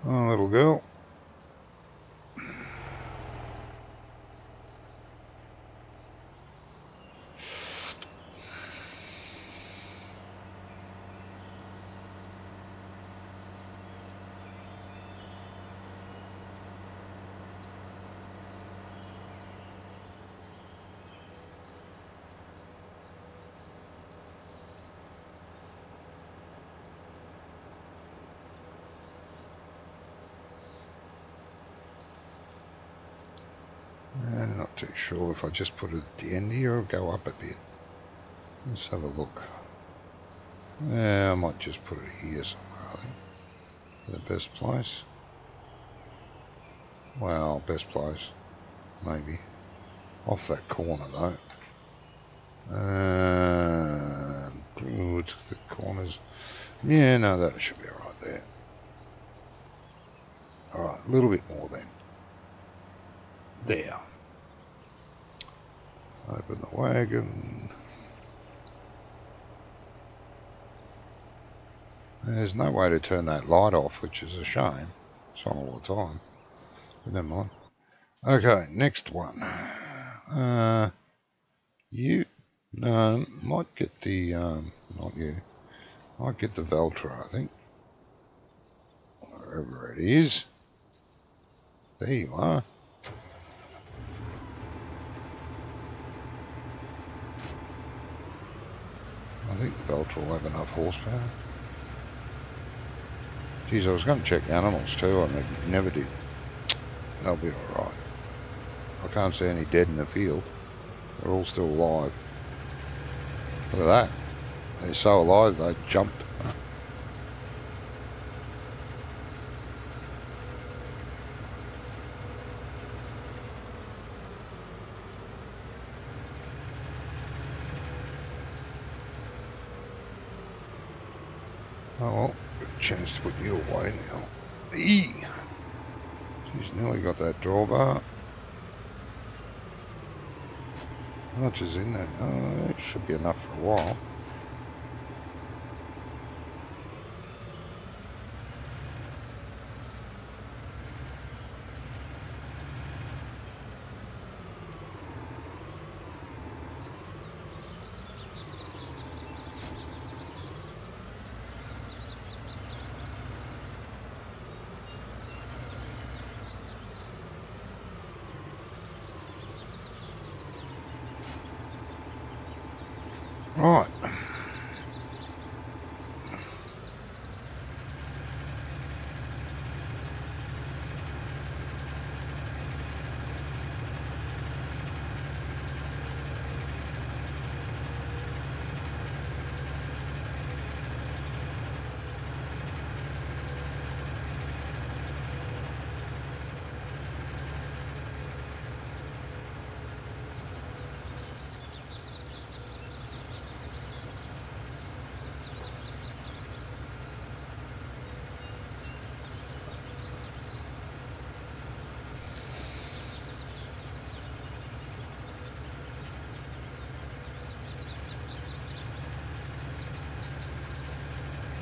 Oh, little girl. I'm not too sure if I just put it at the end here or go up a bit. Let's have a look. Yeah, I might just put it here somewhere, I think. The best place. Well, best place. Maybe. Off that corner though. Good, the corners. Yeah, no, that should be right there. Alright, a little bit more then. There. Open the wagon. There's no way to turn that light off, which is a shame. It's on all the time. But never mind. Okay, next one. You? No, might get the, not you. Might get the Veltra, I think. Wherever it is. There you are. I think the Veltra will have enough horsepower. Geez, I was going to check animals too, and I never did. They'll be alright. I can't see any dead in the field. They're all still alive. Look at that. They're so alive they jumped. Oh well, good chance to put you away now. Eee! She's nearly got that drawbar. How much is in there? Oh, it should be enough for a while. Right.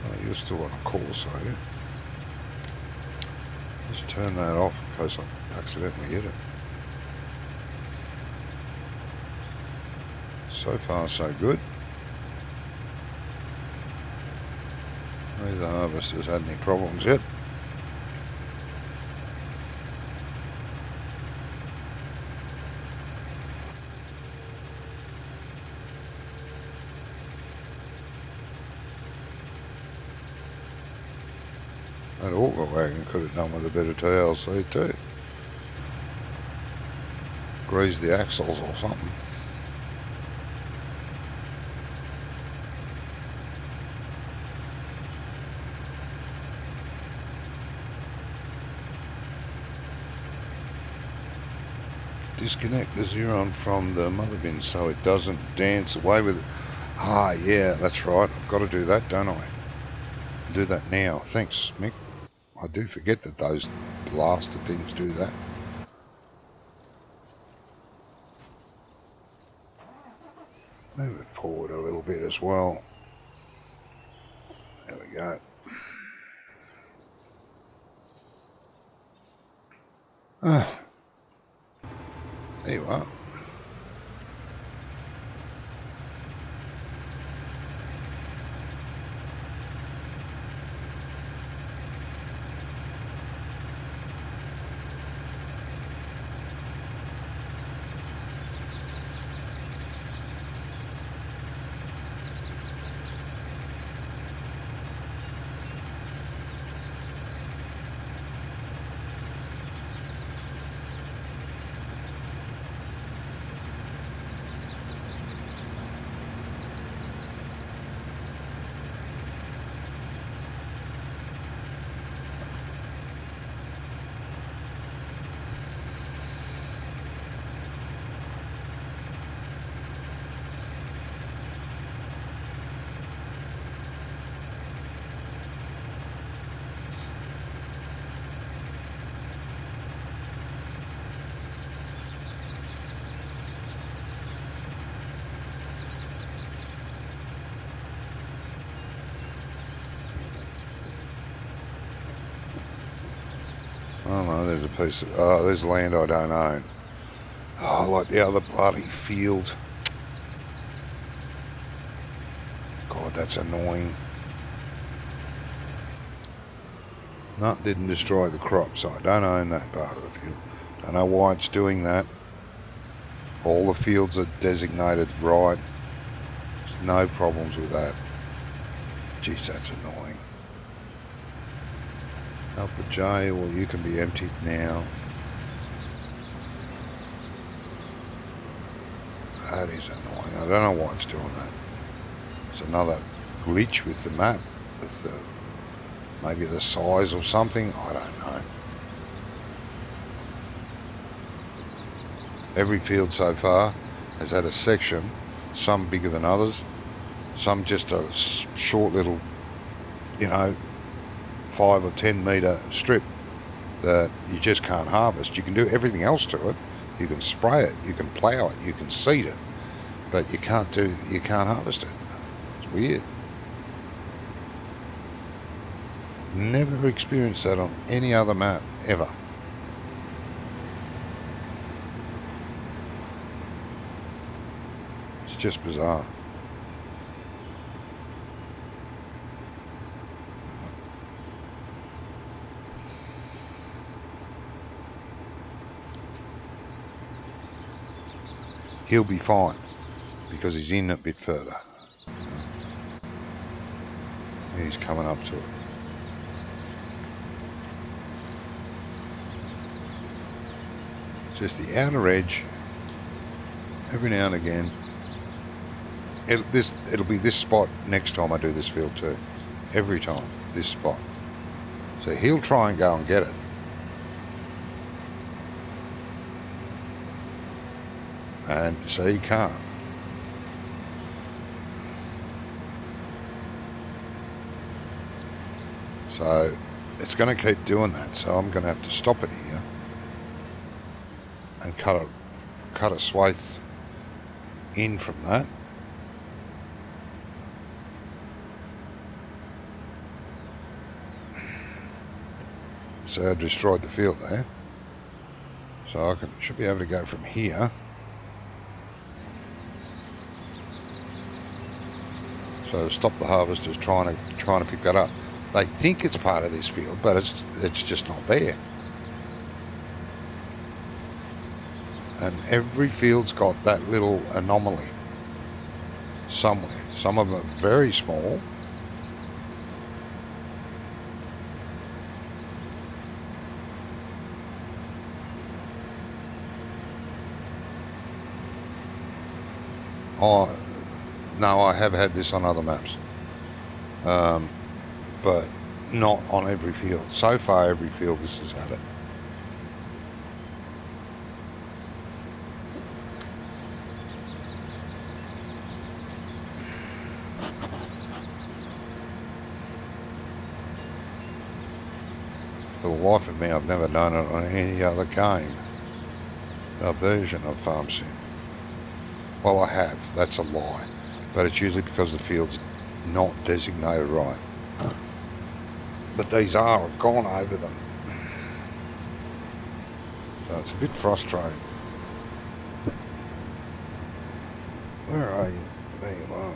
Oh, you're still on a course, are you? Just turn that off in case I accidentally hit it. So far, so good. Neither harvester's had any problems yet. That auger wagon could have done with a bit of TLC too. Grease the axles or something. Disconnect the Xeron from the mother bin so it doesn't dance away with it. Ah, yeah, that's right. I've got to do that, don't I? Do that now. Thanks, Mick. I do forget that those blasted things do that. Move it forward a little bit as well. There we go. There you are. Oh no, there's a piece of, oh, there's land I don't own. Oh, like the other bloody field. God, that's annoying. No, didn't destroy the crop, so I don't own that part of the field. Don't know why it's doing that. All the fields are designated right. There's no problems with that. Geez, that's annoying. Alpha J, well, you can be emptied now. That is annoying. I don't know why it's doing that. It's another glitch with the map, with the, maybe the size or something. I don't know. Every field so far has had a section, some bigger than others, some just a short little, you know, 5 or 10 metre strip that you just can't harvest. You can do everything else to it. You can spray it, you can plough it, you can seed it, but you can't harvest it. It's weird. Never experienced that on any other map ever. It's just bizarre. He'll be fine because he's in a bit further. He's coming up to it. Just the outer edge. Every now and again. It'll be this spot next time I do this field too. Every time, this spot. So he'll try and go and get it. And so he can't. So it's going to keep doing that. So I'm going to have to stop it here and cut a swath in from that. So I destroyed the field there. So I should be able to go from here. So stop the harvesters trying to pick that up. They think it's part of this field, but it's just not there. And every field's got that little anomaly somewhere. Some of them are very small. Oh, no, I have had this on other maps, but not on every field. So far, every field this has had it. For the life of me, I've never done it on any other game, a version of Farm Sim. Well, I have. That's a lie. But it's usually because the field's not designated right. But these are. I've gone over them. So it's a bit frustrating. Where are you? There you are.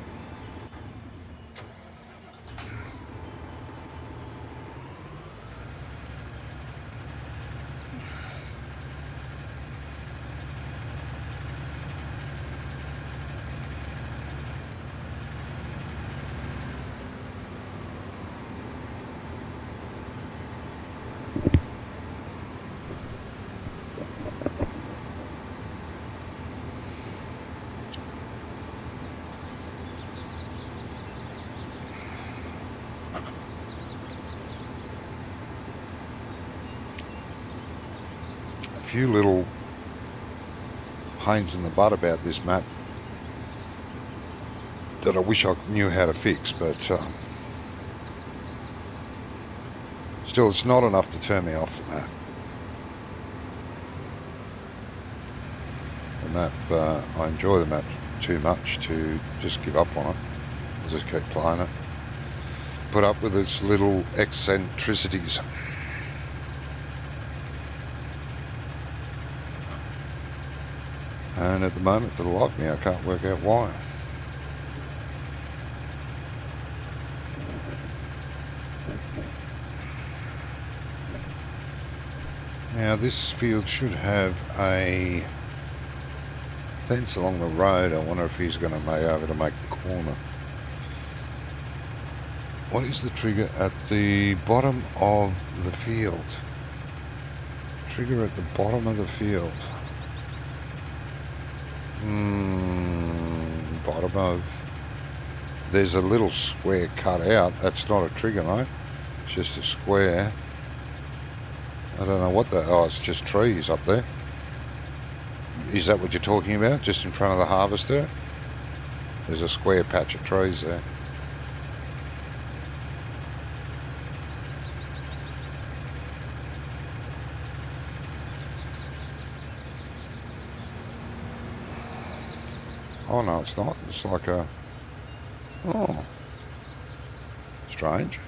Few little pains in the butt about this map that I wish I knew how to fix, but still it's not enough to turn me off the map. The map, I enjoy the map too much to just give up on it. I'll just keep playing it. Put up with its little eccentricities. And at the moment, for the life of me, I can't work out why. Now this field should have a fence along the road. I wonder if he's going to be able to make the corner. What is the trigger at the bottom of the field? Trigger at the bottom of the field. Bottom of... There's a little square cut out. That's not a trigger, mate. It's just a square. I don't know what that... Oh, it's just trees up there. Is that what you're talking about? Just in front of the harvester? There's a square patch of trees there. Oh no, it's not. It's like a... Oh. Strange.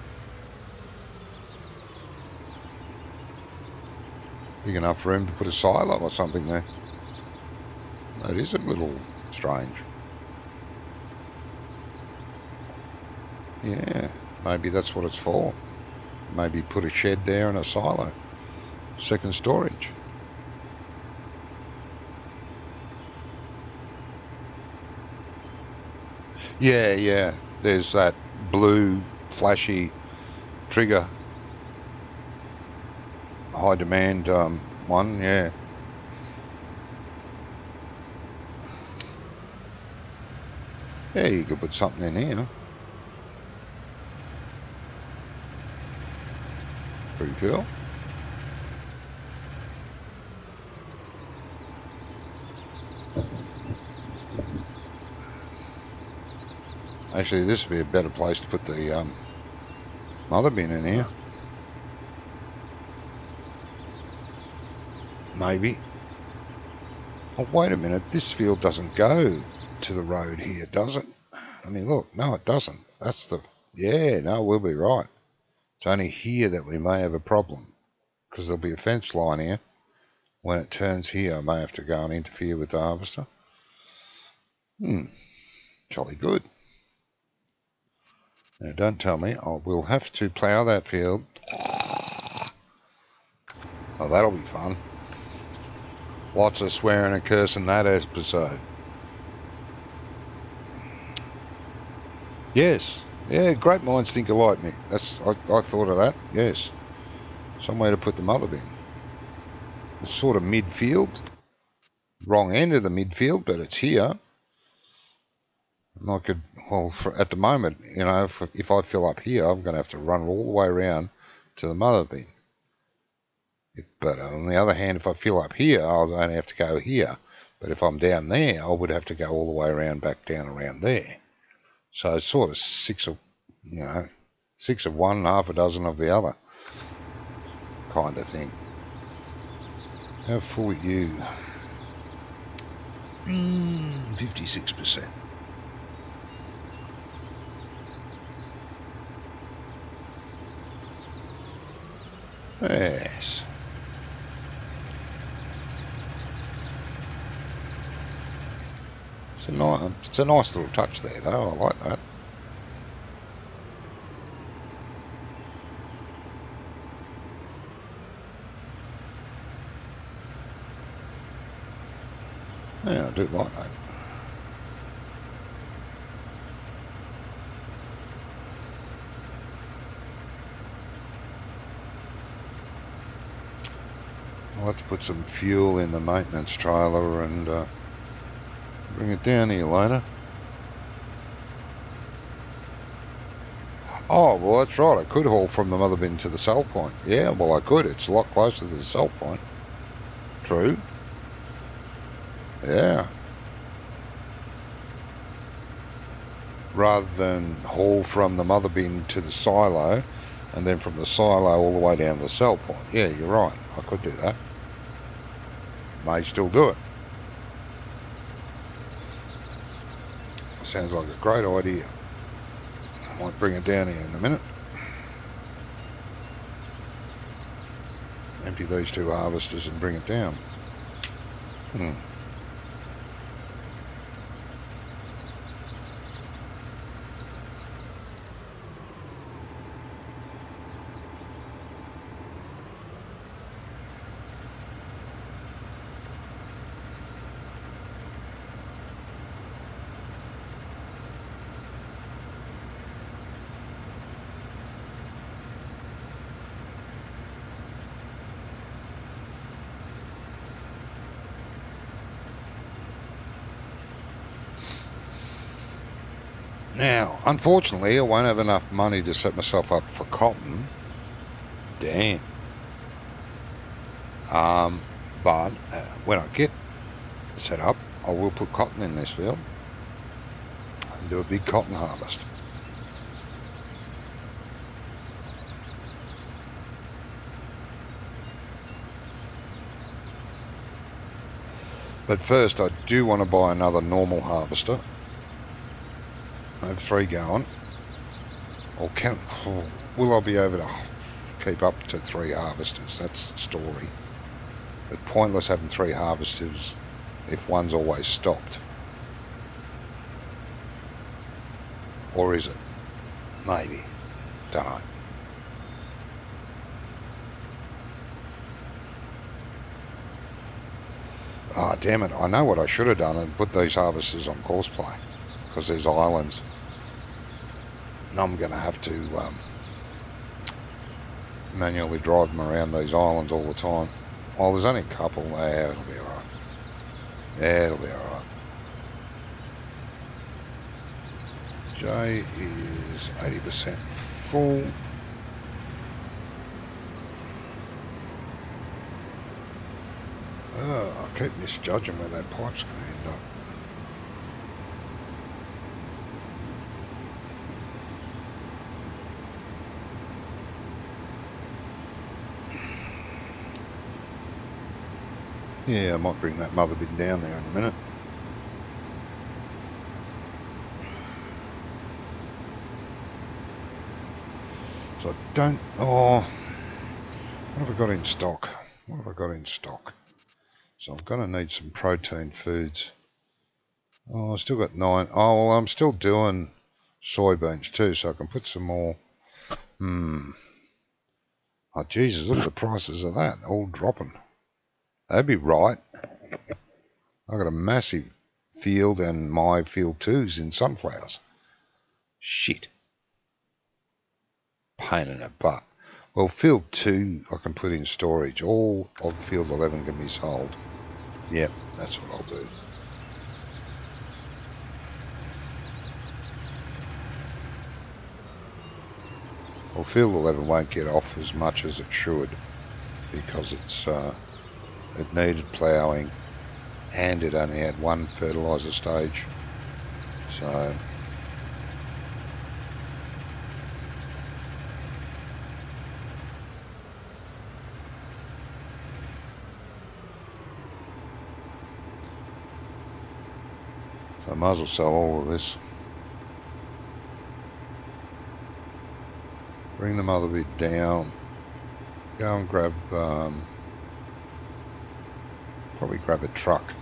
Big enough room to put a silo or something there. That is a little strange. Yeah, maybe that's what it's for. Maybe put a shed there and a silo. Second storage. Yeah, there's that blue flashy trigger, high demand one, yeah. Yeah, you could put something in here. Pretty cool. Actually, this would be a better place to put the mother bin in here. Maybe. Oh, wait a minute. This field doesn't go to the road here, does it? I mean, look. No, it doesn't. That's the... Yeah, no, we'll be right. It's only here that we may have a problem, because there'll be a fence line here. When it turns here, I may have to go and interfere with the harvester. Jolly good. Now, don't tell me. We'll have to plough that field. Oh, that'll be fun. Lots of swearing and cursing that episode. Yes. Yeah, great minds think alike, Nick. I thought of that. Yes. Somewhere to put the mother bin. It's sort of midfield. Wrong end of the midfield, but it's here. And I could, well, at the moment, you know, if I fill up here, I'm going to have to run all the way around to the mother bin. But on the other hand, if I fill up here, I'll only have to go here. But if I'm down there, I would have to go all the way around, back down around there. So it's sort of six of one, half a dozen of the other kind of thing. How full are you? 56%. Yes. It's a nice little touch there, though. I like that. Yeah, I do like that. I'll have to put some fuel in the maintenance trailer and bring it down here later. Oh, well, that's right. I could haul from the mother bin to the sell point. Yeah, well, I could. It's a lot closer to the sell point. True. Yeah. Rather than haul from the mother bin to the silo and then from the silo all the way down to the sell point. Yeah, you're right. I could do that. May still do it. Sounds like a great idea. I might bring it down here in a minute. Empty these two harvesters and bring it down. Now, unfortunately, I won't have enough money to set myself up for cotton. Damn. But when I get set up, I will put cotton in this field and do a big cotton harvest. But first, I do want to buy another normal harvester. I have 3 going. Or will I be able to keep up to 3 harvesters? That's the story. But pointless having 3 harvesters if one's always stopped. Or is it? Maybe. Don't know. Ah, damn it. I know what I should have done and put these harvesters on course play. Because there's islands. I'm going to have to manually drive them around these islands all the time. Oh, there's only a couple. Yeah, it'll be alright. Yeah, it'll be alright. J is 80% full. Oh, I keep misjudging where that pipe's going to end up. Yeah, I might bring that mother bin down there in a minute. So I don't... Oh, what have I got in stock? What have I got in stock? So I'm going to need some protein foods. Oh, I've still got 9. Oh, well, I'm still doing soybeans too, so I can put some more. Oh, Jesus, look at the prices of that. All dropping. That'd be right. I've got a massive field and my field 2's in sunflowers. Shit. Pain in the butt. Well, field 2 I can put in storage. All of field 11 can be sold. Yep, that's what I'll do. Well, field 11 won't get off as much as it should because it needed ploughing and it only had one fertiliser stage. So I might as well sell all of this. Bring the mother bit down. Go and grab, probably grab a truck.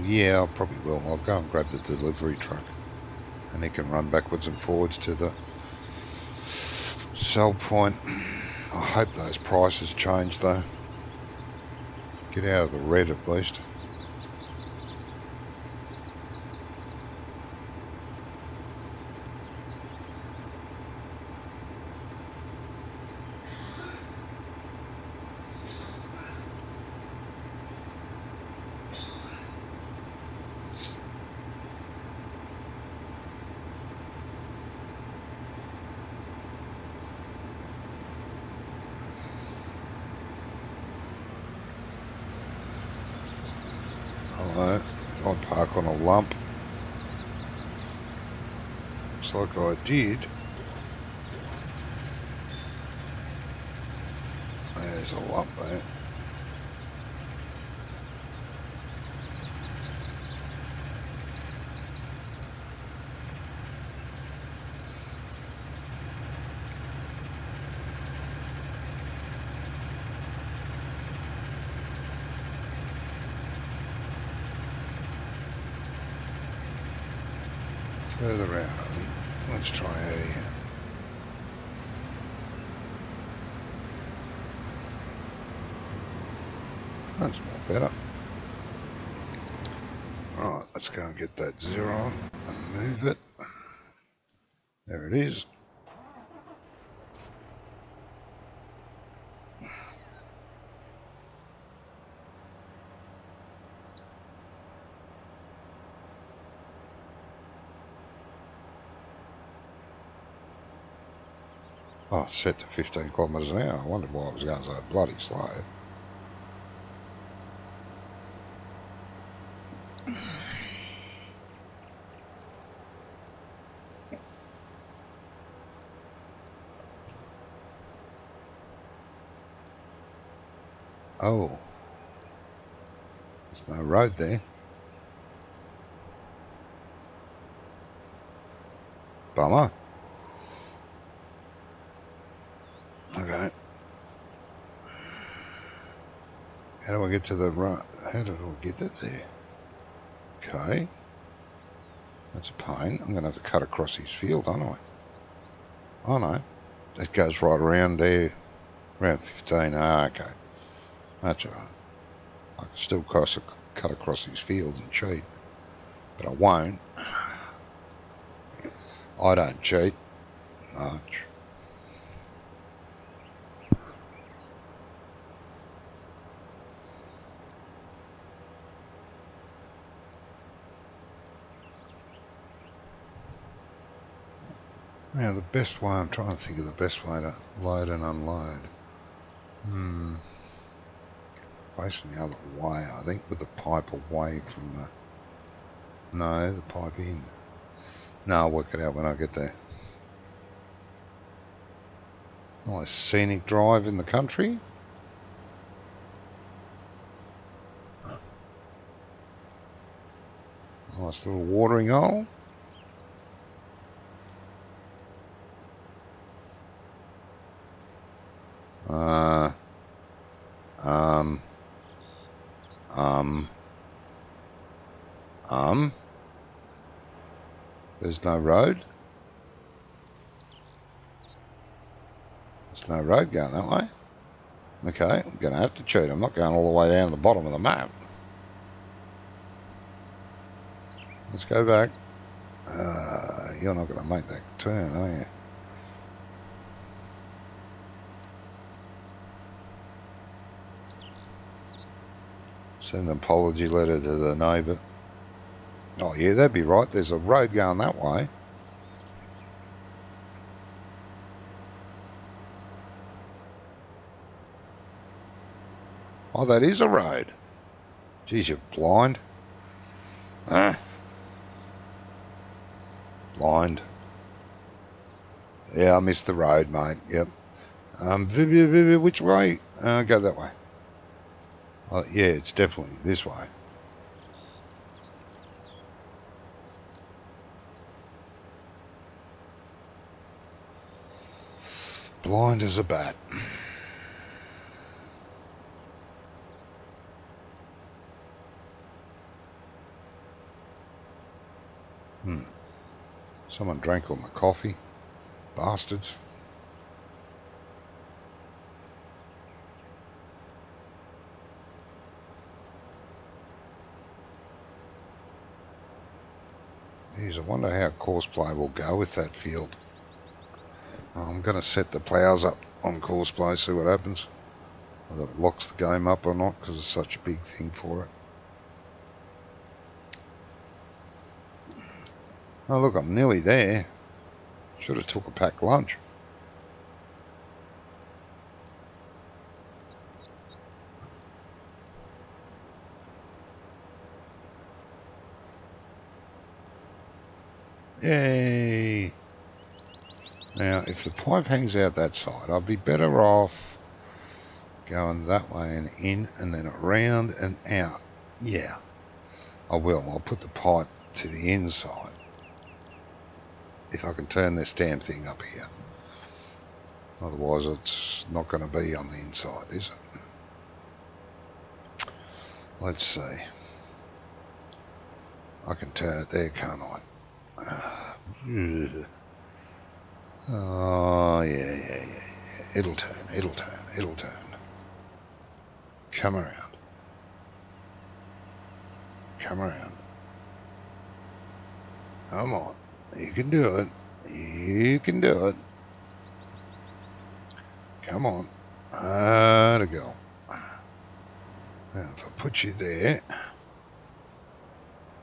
Yeah, I probably will. I'll go and grab the delivery truck. And it can run backwards and forwards to the sell point. I hope those prices change though. Get out of the red at least. Hello, I park on a lump. Looks like I did. There's a lump there. Further out, I think. Let's try out here. That's more better. Alright, let's go and get that zero on and move it. There it is. Oh, set to 15 kilometres an hour. I wondered why it was going so bloody slow. Oh, there's no road there. Bummer. Okay. How do I get to the right? How did I get it there? Okay. That's a pain. I'm going to have to cut across his field, aren't I? Oh no. That goes right around there. Around 15. Ah, okay. That's all right. I can still cut across his fields and cheat. But I won't. I don't cheat much. Now the best way, I'm trying to think of the best way to load and unload. Facing the other way, I think, with the pipe away from the... No, the pipe in. No, I'll work it out when I get there. Nice scenic drive in the country. Nice little watering hole. There's no road. There's no road going that way. Okay, I'm going to have to cheat. I'm not going all the way down to the bottom of the map. Let's go back. You're not going to make that turn, are you? Send an apology letter to the neighbour. Oh yeah, that'd be right. There's a road going that way. Oh, that is a road. Geez, you're blind. Blind. Yeah, I missed the road, mate. Yep. Which way? Go that way. Oh, yeah, it's definitely this way. Blind as a bat. Someone drank all my coffee. Bastards. Geez, I wonder how course play will go with that field. I'm going to set the ploughs up on course play, see what happens. Whether it locks the game up or not, because it's such a big thing for it. Oh look, I'm nearly there. Should have took a packed lunch. Yay! Now, if the pipe hangs out that side, I'll be better off going that way and in, and then around and out. Yeah, I will. I'll put the pipe to the inside. If I can turn this damn thing up here. Otherwise, it's not going to be on the inside, is it? Let's see. I can turn it there, can't I? Oh, yeah. It'll turn. Come around. Come on. You can do it. Come on. To go. Now, if I put you there,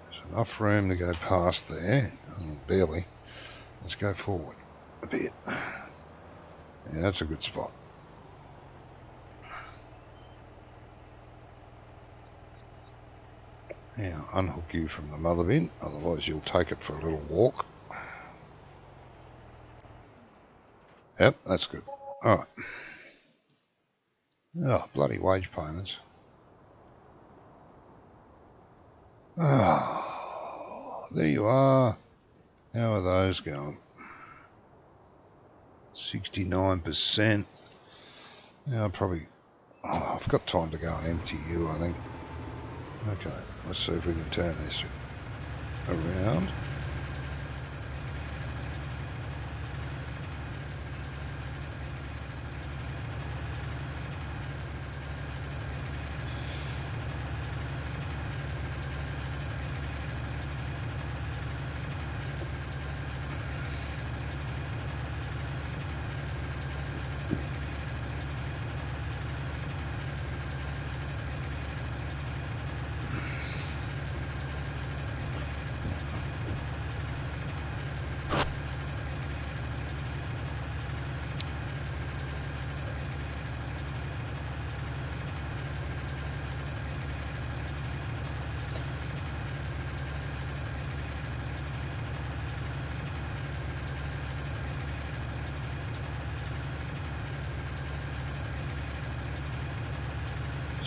there's enough room to go past there. Barely. Let's go forward a bit. Yeah, that's a good spot. Now, unhook you from the mother bin, otherwise you'll take it for a little walk. Yep, that's good. Alright. Oh, bloody wage payments. Oh, there you are. How are those going? 69%. Now, I've got time to go and empty you, I think. Okay, let's see if we can turn this around.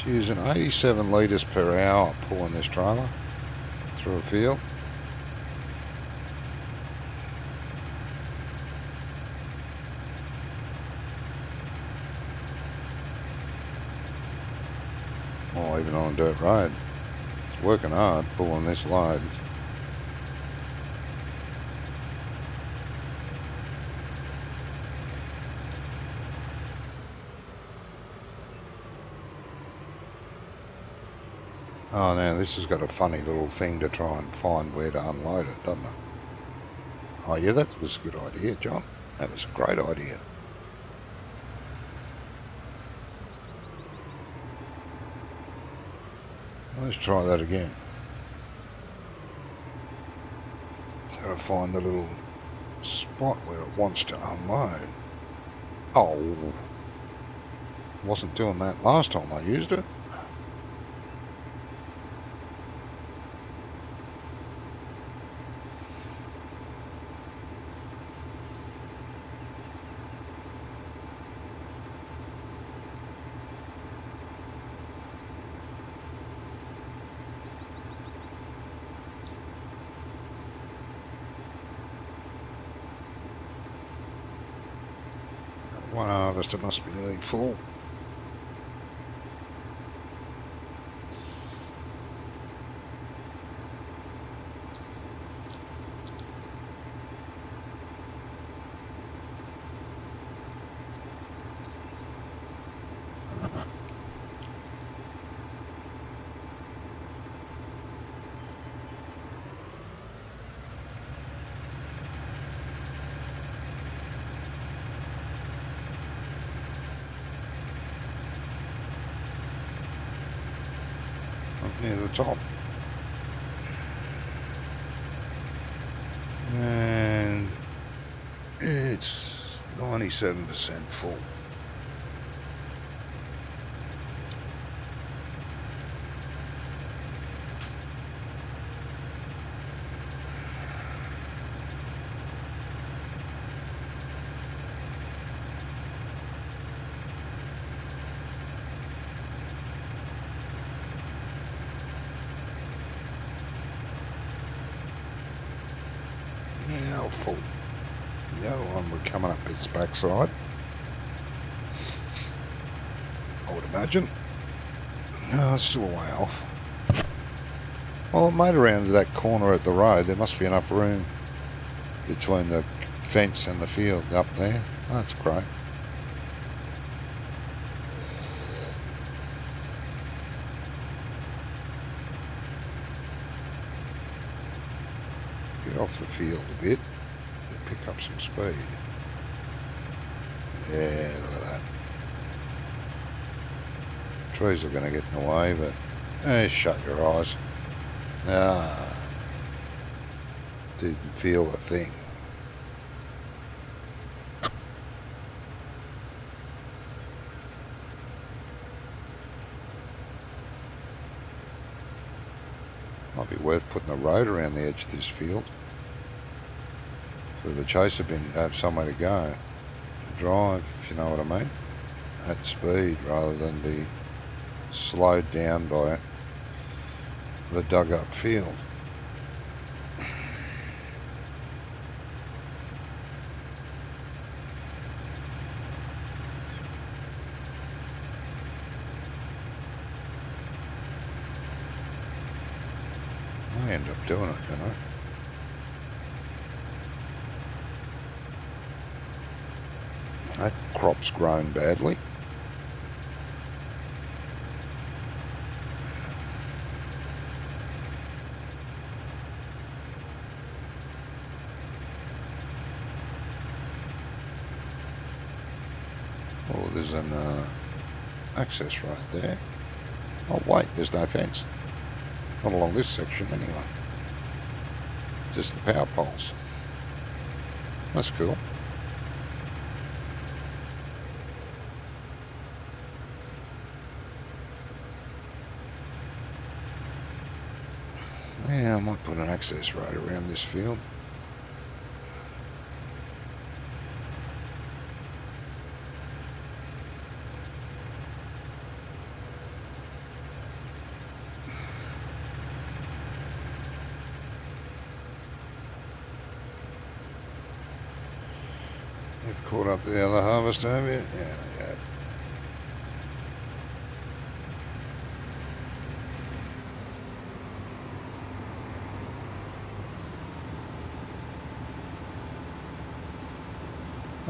using 87 litres per hour pulling this trailer through a field. Oh, even on a dirt road. It's working hard pulling this load. Oh, now this has got a funny little thing to try and find where to unload it, doesn't it? Oh yeah, that was a good idea, John. That was a great idea. Let's try that again. Gotta find the little spot where it wants to unload. Oh, wasn't doing that last time I used it. One harvester must be nearly full. Near the top, and it's 97% full. Now full. The other one we're coming up its backside, I would imagine. No, it's still a way off. Well, it made around to that corner at the road. There must be enough room between the fence and the field up there. That's great. Get off the field a bit and pick up some speed. Yeah, look at that. Trees are going to get in the way, but shut your eyes. Ah, didn't feel a thing. Might be worth putting a road around the edge of this field for the chaser bin to have somewhere to go, to drive, if you know what I mean, at speed rather than be slowed down by the dug up field. I end up doing it, you know. That crop's grown badly. Oh, there's an access right there. Oh wait, there's no fence. Not along this section anyway. Just the power poles. That's cool. Yeah, I might put an access road around this field. Caught up the other harvester, have you? Yeah, yeah.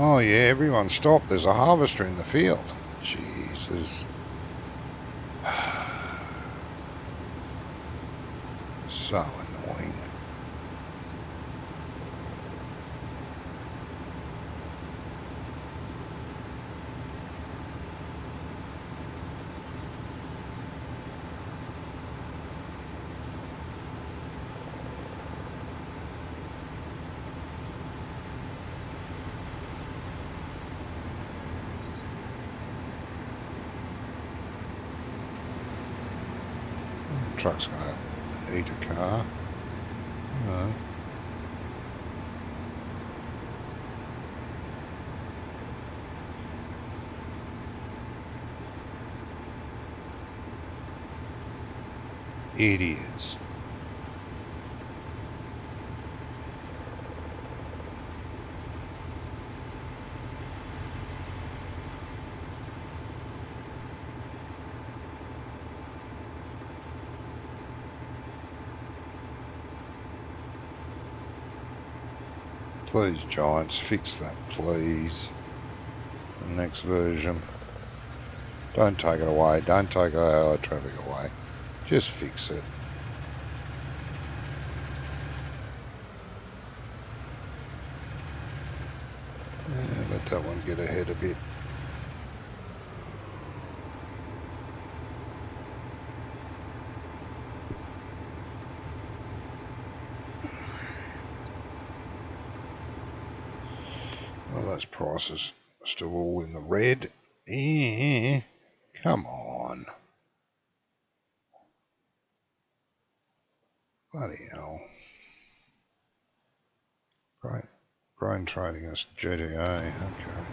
Oh yeah, everyone stop. There's a harvester in the field. Jesus. So annoying. The truck's gonna eat a car. No. Idiots. Please, Giants, fix that, please. The next version. Don't take it away. Don't take our traffic away. Just fix it. Let that one get ahead a bit. Well, those prices are still all in the red. Come on. Bloody hell. Right. Grain trading us GTA. Okay.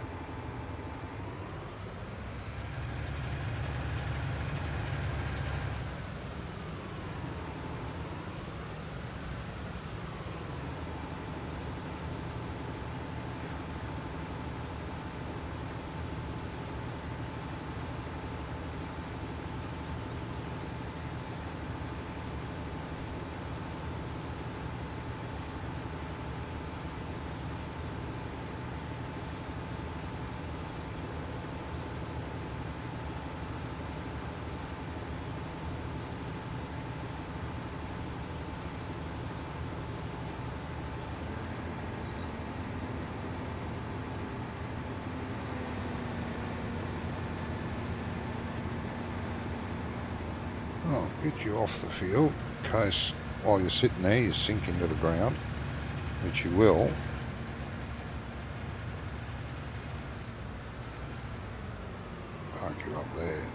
I'll get you off the field in case while you're sitting there you sink into the ground, which you will. Park you up there.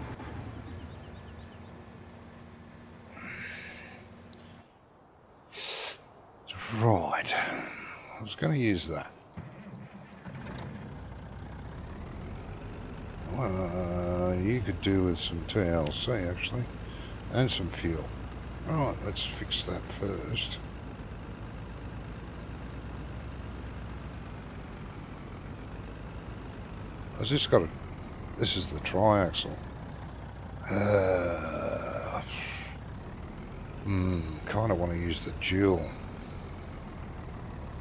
Right. I was going to use that. You could do with some TLC actually, and some fuel. Alright, let's fix that first. Has this got a... This is the triaxle. Kind of want to use the dual.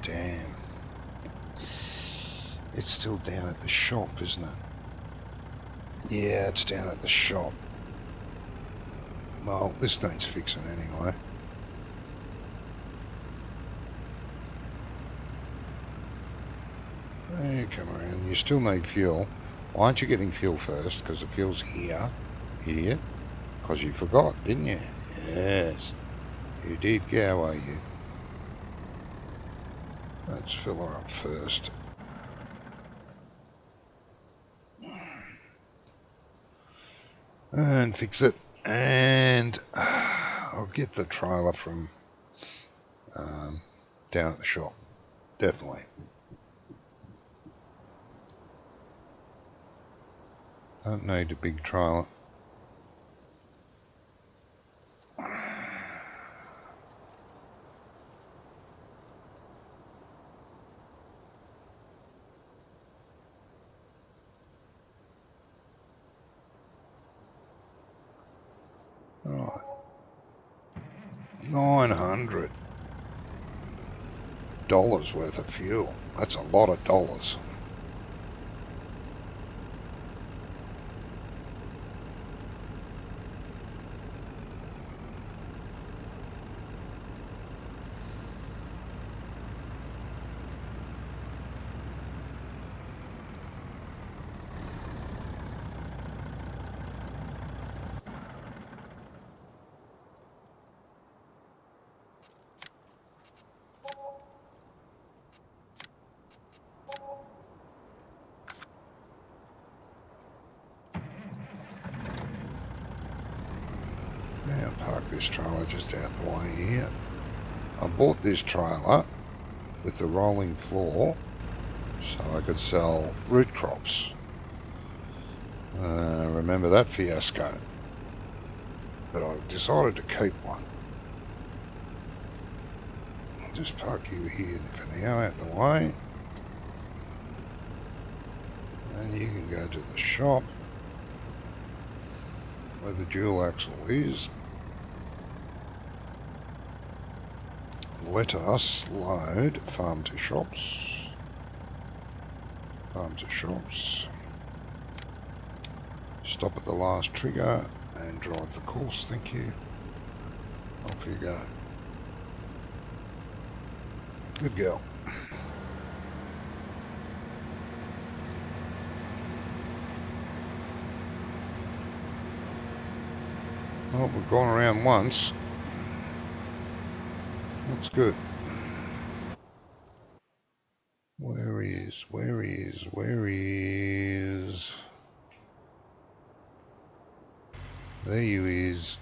Damn. It's still down at the shop, isn't it? Yeah, it's down at the shop. Well, this needs fixing anyway. There you come around. You still need fuel. Why aren't you getting fuel first? Because the fuel's here, idiot. Because you forgot, didn't you? Yes. You did go, are you? Let's fill her up first. And fix it. And I'll get the trailer from down at the shop. Definitely. Don't need a big trailer. $900 worth of fuel. That's a lot of dollars. Now park this trailer just out the way here. I bought this trailer with the rolling floor so I could sell root crops. Remember that fiasco? But I decided to keep one. I'll just park you here for now out the way. And you can go to the shop where the dual axle is. Let us load farm to shops. Farm to shops. Stop at the last trigger and drive the course, thank you. Off you go. Good girl. Oh, we've gone around once. That's good. Where is? There you is.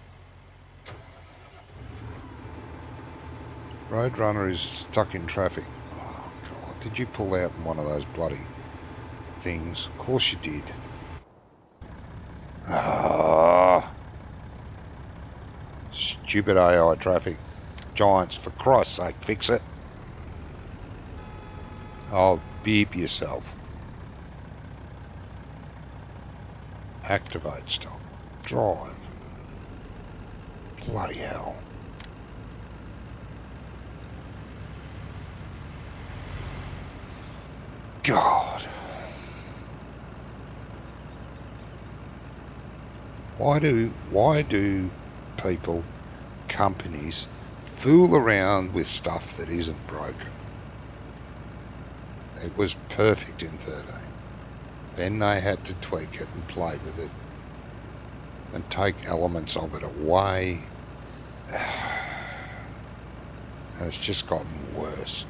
Roadrunner is stuck in traffic. Oh God, did you pull out in one of those bloody things? Of course you did. Ah, stupid AI traffic. Giants, for Christ's sake, fix it. Oh, beep yourself. Activate stop. Drive. Bloody hell. God. Why do people, companies, fool around with stuff that isn't broken? It was perfect in 13. Then they had to tweak it and play with it and take elements of it away. And it's just gotten worse.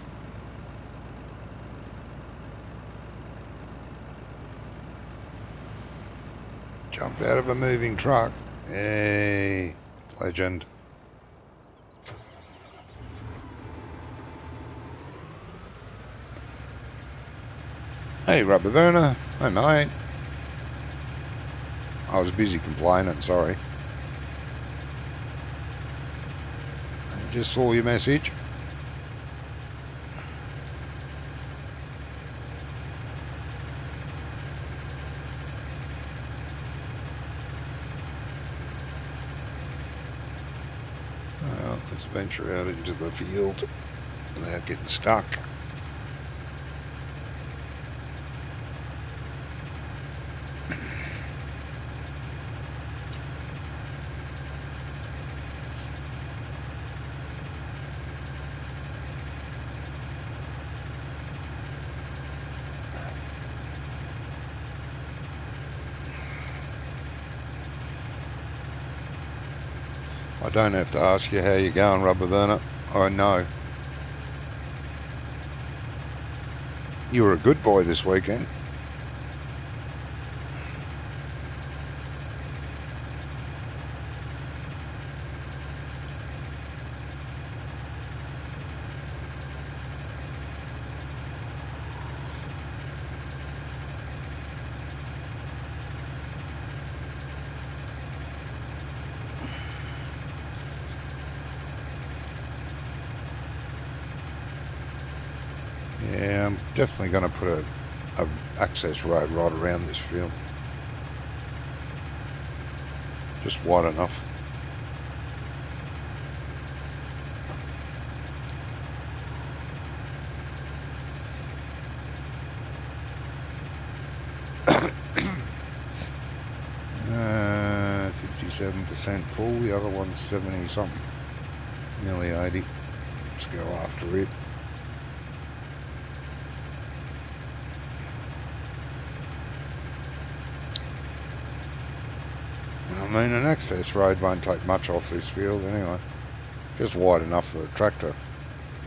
Jump out of a moving truck. Hey, legend. Hey, rubber burner. Hey, mate. I was busy complaining, sorry. I just saw your message. Well, let's venture out into the field without getting stuck. I don't have to ask you how you're going, rubber burner. I know. You were a good boy this weekend. Yeah, I'm definitely going to put a access road right around this field. Just wide enough. 87% full, the other one's 70 something, nearly 80. Let's go after it. I mean, an access road won't take much off this field anyway. Just wide enough for a tractor.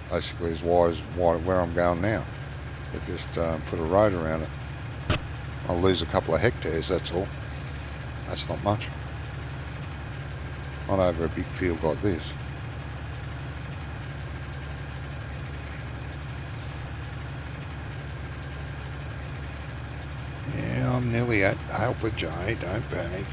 Basically as wide as where I'm going now. But just put a road around it. I'll lose a couple of hectares, that's all. That's not much. Not over a big field like this. Yeah, I'm nearly at Helper J, don't panic.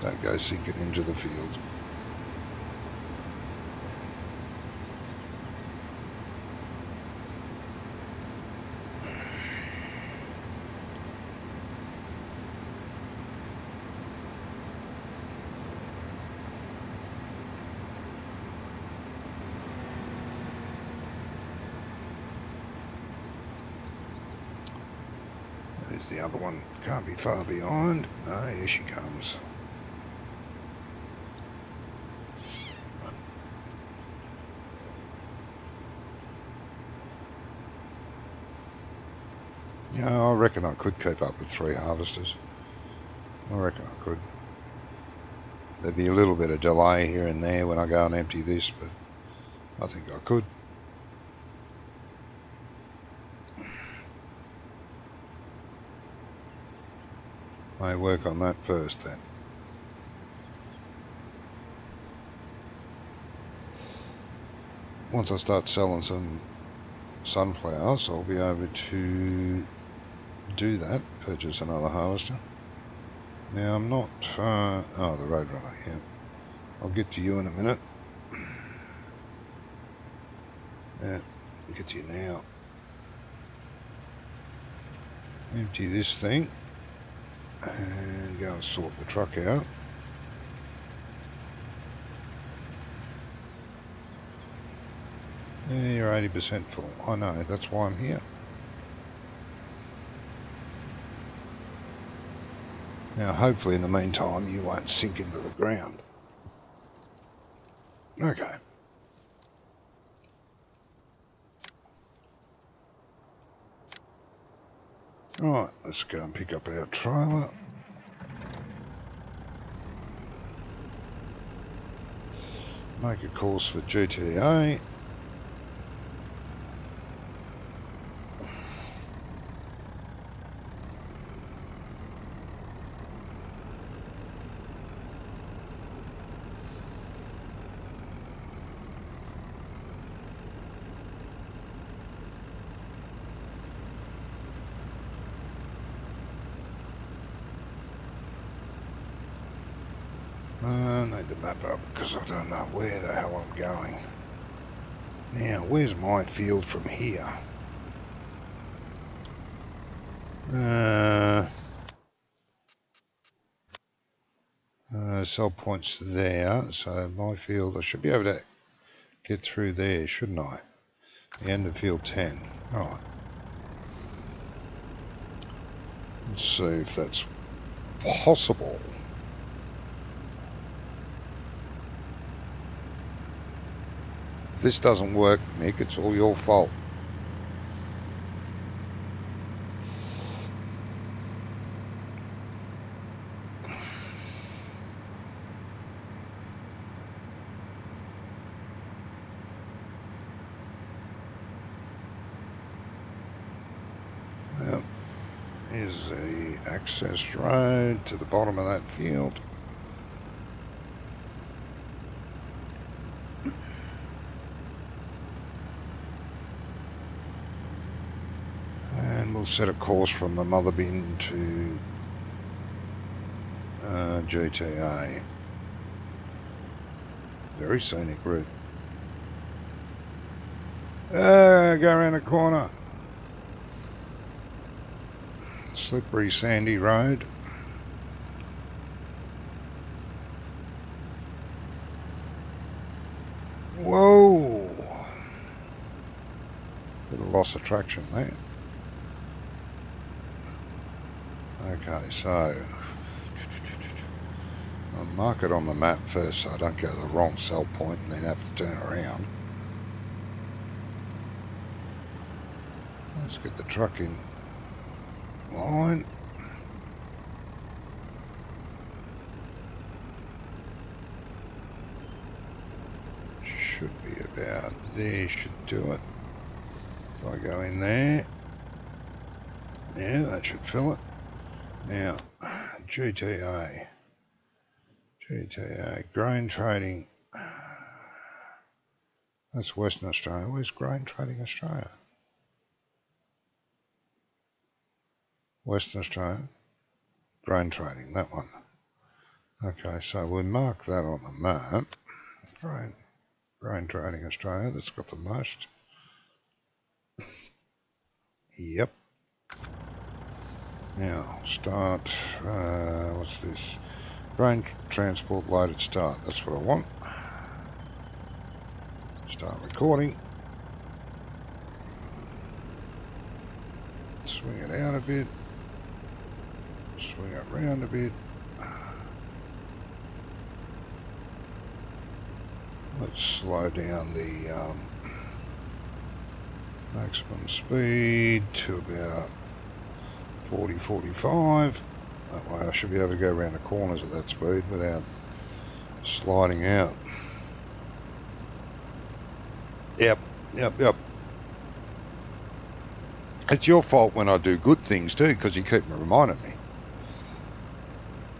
Don't go sinking into the field. There's the other one. Can't be far behind. Oh, here she comes. Yeah, I reckon I could keep up with 3 harvesters. I reckon I could. There'd be a little bit of delay here and there when I go and empty this, but I think I could. May work on that first then. Once I start selling some sunflowers, I'll be able to do that, purchase another harvester. Now I'm not, oh, the Roadrunner, yeah. I'll get to you in a minute. Yeah, I'll get to you now. Empty this thing and go and sort the truck out. Yeah, you're 80% full. I know, that's why I'm here. Now, hopefully in the meantime, you won't sink into the ground. Okay. Right, let's go and pick up our trailer. Make a course for GTA. I need the map up because I don't know where the hell I'm going. Now, where's my field from here? Sell points there, so my field, I should be able to get through there, shouldn't I? The end of field 10. Alright. Let's see if that's possible. If this doesn't work, Mick, it's all your fault. Yep. Here's the access road to the bottom of that field. And we'll set a course from the mother bin to GTA. Very scenic route. Go around the corner. Slippery, sandy road. Whoa! Bit of loss of traction there. Okay, so I'll mark it on the map first so I don't go to the wrong sell point and then have to turn around. Let's get the truck in line. Should be about there, should do it. If I go in there, yeah, that should fill it. Now, GTA, grain trading. That's Western Australia. Where's grain trading Australia? Western Australia, grain trading, that one. Okay, so we'll mark that on the map. Grain trading Australia, that's got the most. Yep. Now, start, what's this? Grain transport loaded start, that's what I want. Start recording. Swing it out a bit. Swing it round a bit. Let's slow down the maximum speed to about 40, 45. That way I should be able to go around the corners at that speed without sliding out. Yep. It's your fault when I do good things too, because you keep reminding me.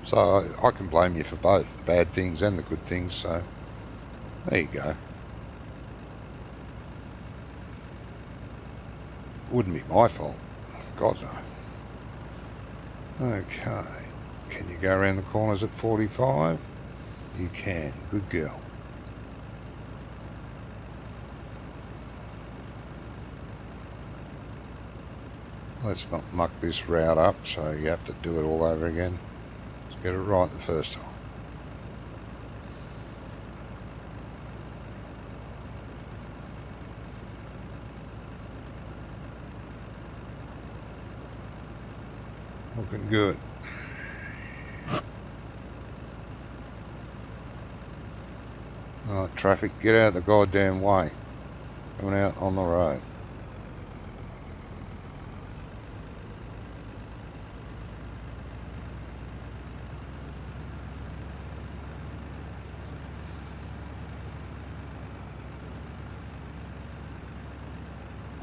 So I can blame you for both the bad things and the good things, so there you go. Wouldn't be my fault. God no. Okay. Can you go around the corners at 45? You can. Good girl. Let's not muck this route up so you have to do it all over again. Let's get it right the first time. Looking good. Oh, traffic, get out of the goddamn way. Coming out on the road.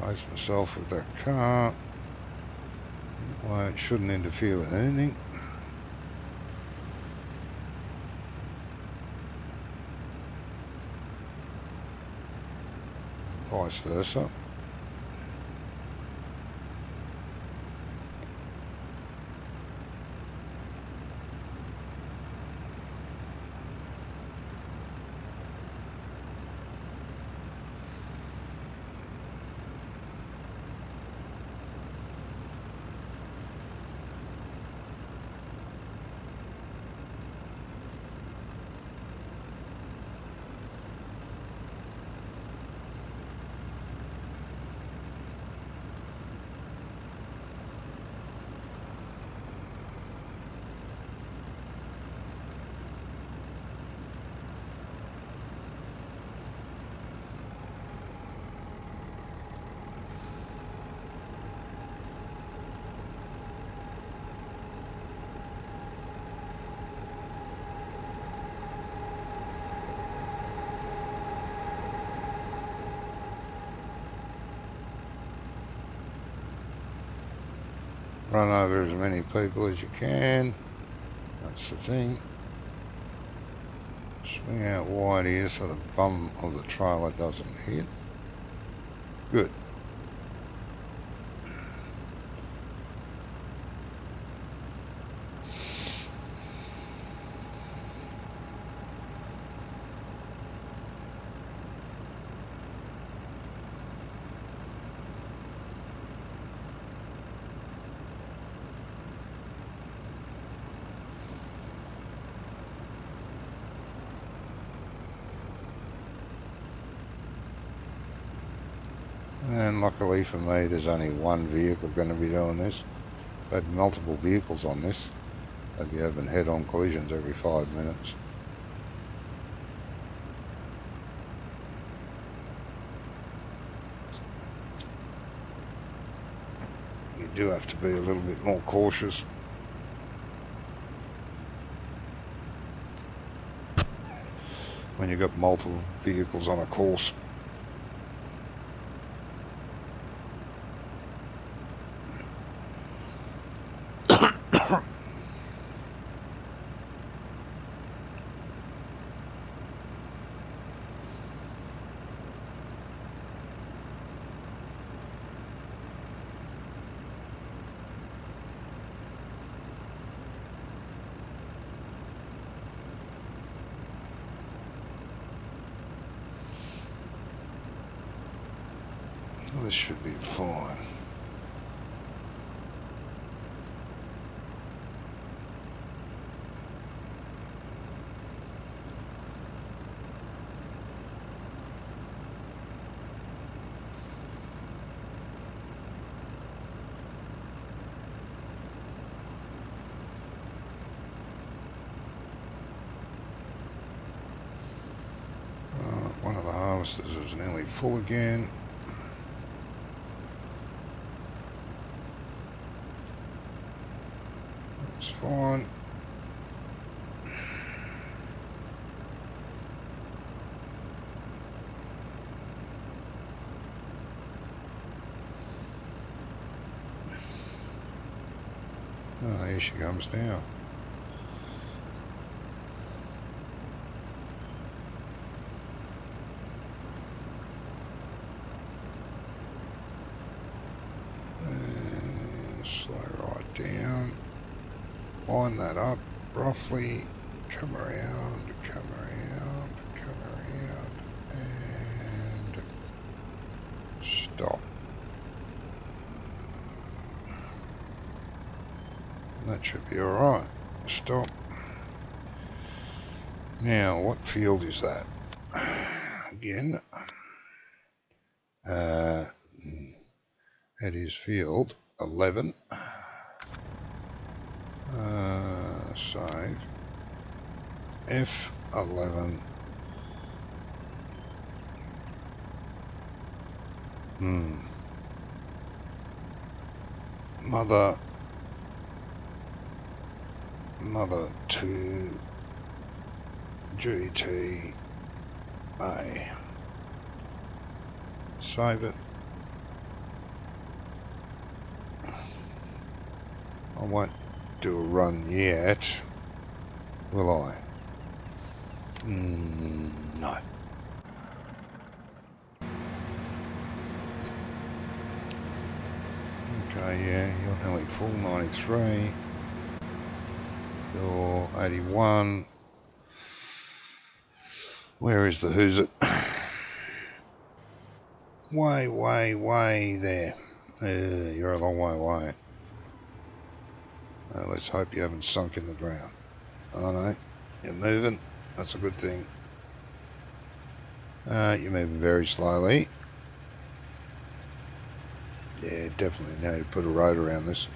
Place myself with that car. Well, it shouldn't interfere with anything. Vice versa. Run over as many people as you can. That's the thing. Swing out wide here so the bum of the trailer doesn't hit. Good. And luckily for me, there's only one vehicle going to be doing this. If I had multiple vehicles on this, they'd be having head-on collisions every 5 minutes. You do have to be a little bit more cautious. When you've got multiple vehicles on a course. This should be fine. One of the harvesters is nearly full again. That's fine. Oh, here she comes now. And slow right down. Line that up roughly. Come around, come around, come around, and stop. That should be alright. Stop. Now, what field is that? Again, it is field 11. Save. F11. Mother 2 GT A. Save it. I won't do a run yet, will I? No. Okay, yeah, you're nearly full, 93. You're 81. Where is the who's it? Way there. You're a long way away. Let's hope you haven't sunk in the ground. Oh no, you're moving. That's a good thing. You're moving very slowly. Yeah, definitely need to put a road around this.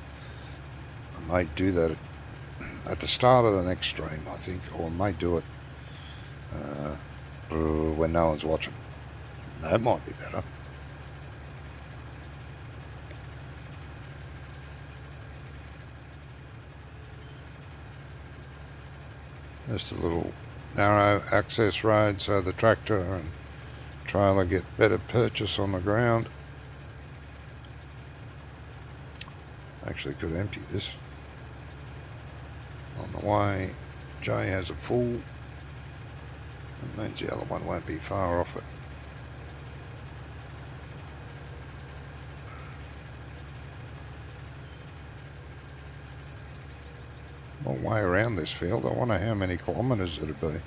I might do that at the start of the next stream, I think, or I might do it when no one's watching. That might be better. Just a little narrow access road so the tractor and trailer get better purchase on the ground. Actually could empty this. On the way, Jay has a full. That means the other one won't be far off it. Long way around this field. I wonder how many kilometres it'd be.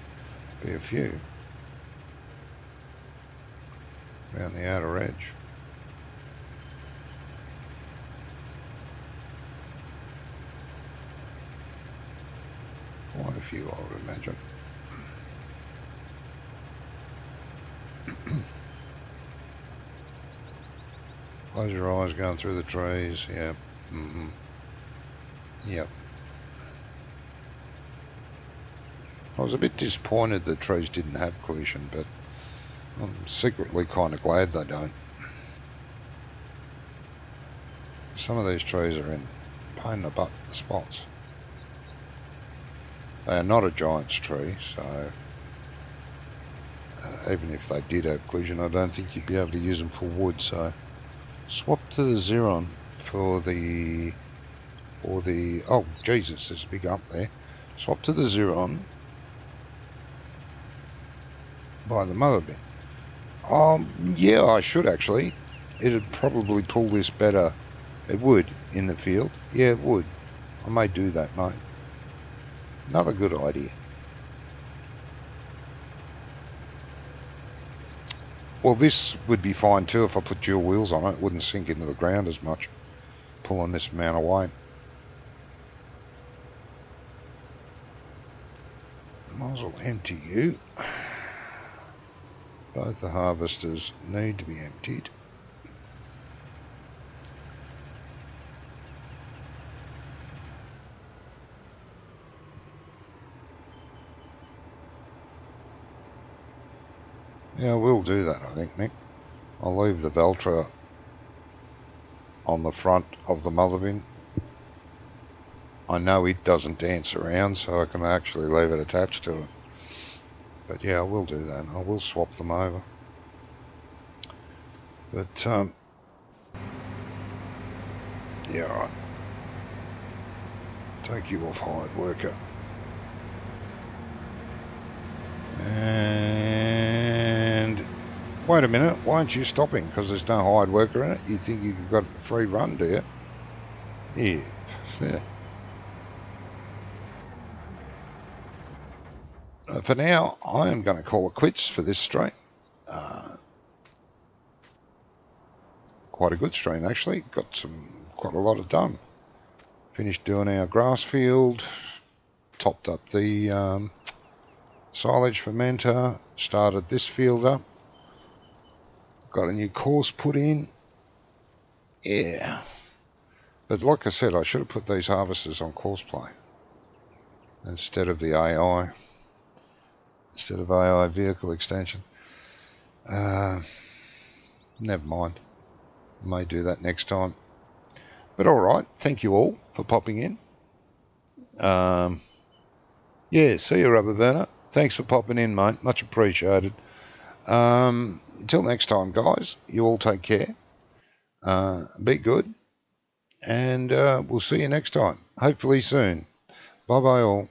Be a few. Around the outer edge. Quite a few, I would imagine. Close your eyes, going through the trees. Yep. Yep. I was a bit disappointed the trees didn't have collision, but I'm secretly kind of glad they don't. Some of these trees are in pain in the butt spots. They are not a giant's tree, so even if they did have collision, I don't think you'd be able to use them for wood. So swap to the Xeron for the oh Jesus, there's a big up there. Swap to the Xeron by the mower bin. Yeah, I should actually. It'd probably pull this better. It would in the field. Yeah, it would. I may do that, mate. Another good idea. Well, this would be fine too if I put dual wheels on it. It wouldn't sink into the ground as much, pulling this amount of weight. Might as well empty you. Both the harvesters need to be emptied. Yeah, we'll do that, I think, Nick. I'll leave the Valtra on the front of the mother bin. I know it doesn't dance around, so I can actually leave it attached to it. But yeah, I will do that. I will swap them over. But, yeah, all right. Take you off hired worker. And wait a minute, why aren't you stopping? Because there's no hired worker in it? You think you've got a free run, do you? Yeah. For now, I am going to call it quits for this stream. Quite a good stream, actually. Got quite a lot of done. Finished doing our grass field, topped up the silage fermenter, started this field up, got a new course put in. Yeah. But like I said, I should have put these harvesters on course play instead of the AI. Instead of AI vehicle extension. Never mind. May do that next time. But all right, thank you all for popping in. Yeah, see you, Rubber Burner. Thanks for popping in, mate. Much appreciated. Until next time, guys, you all take care. Be good. And we'll see you next time. Hopefully soon. Bye-bye all.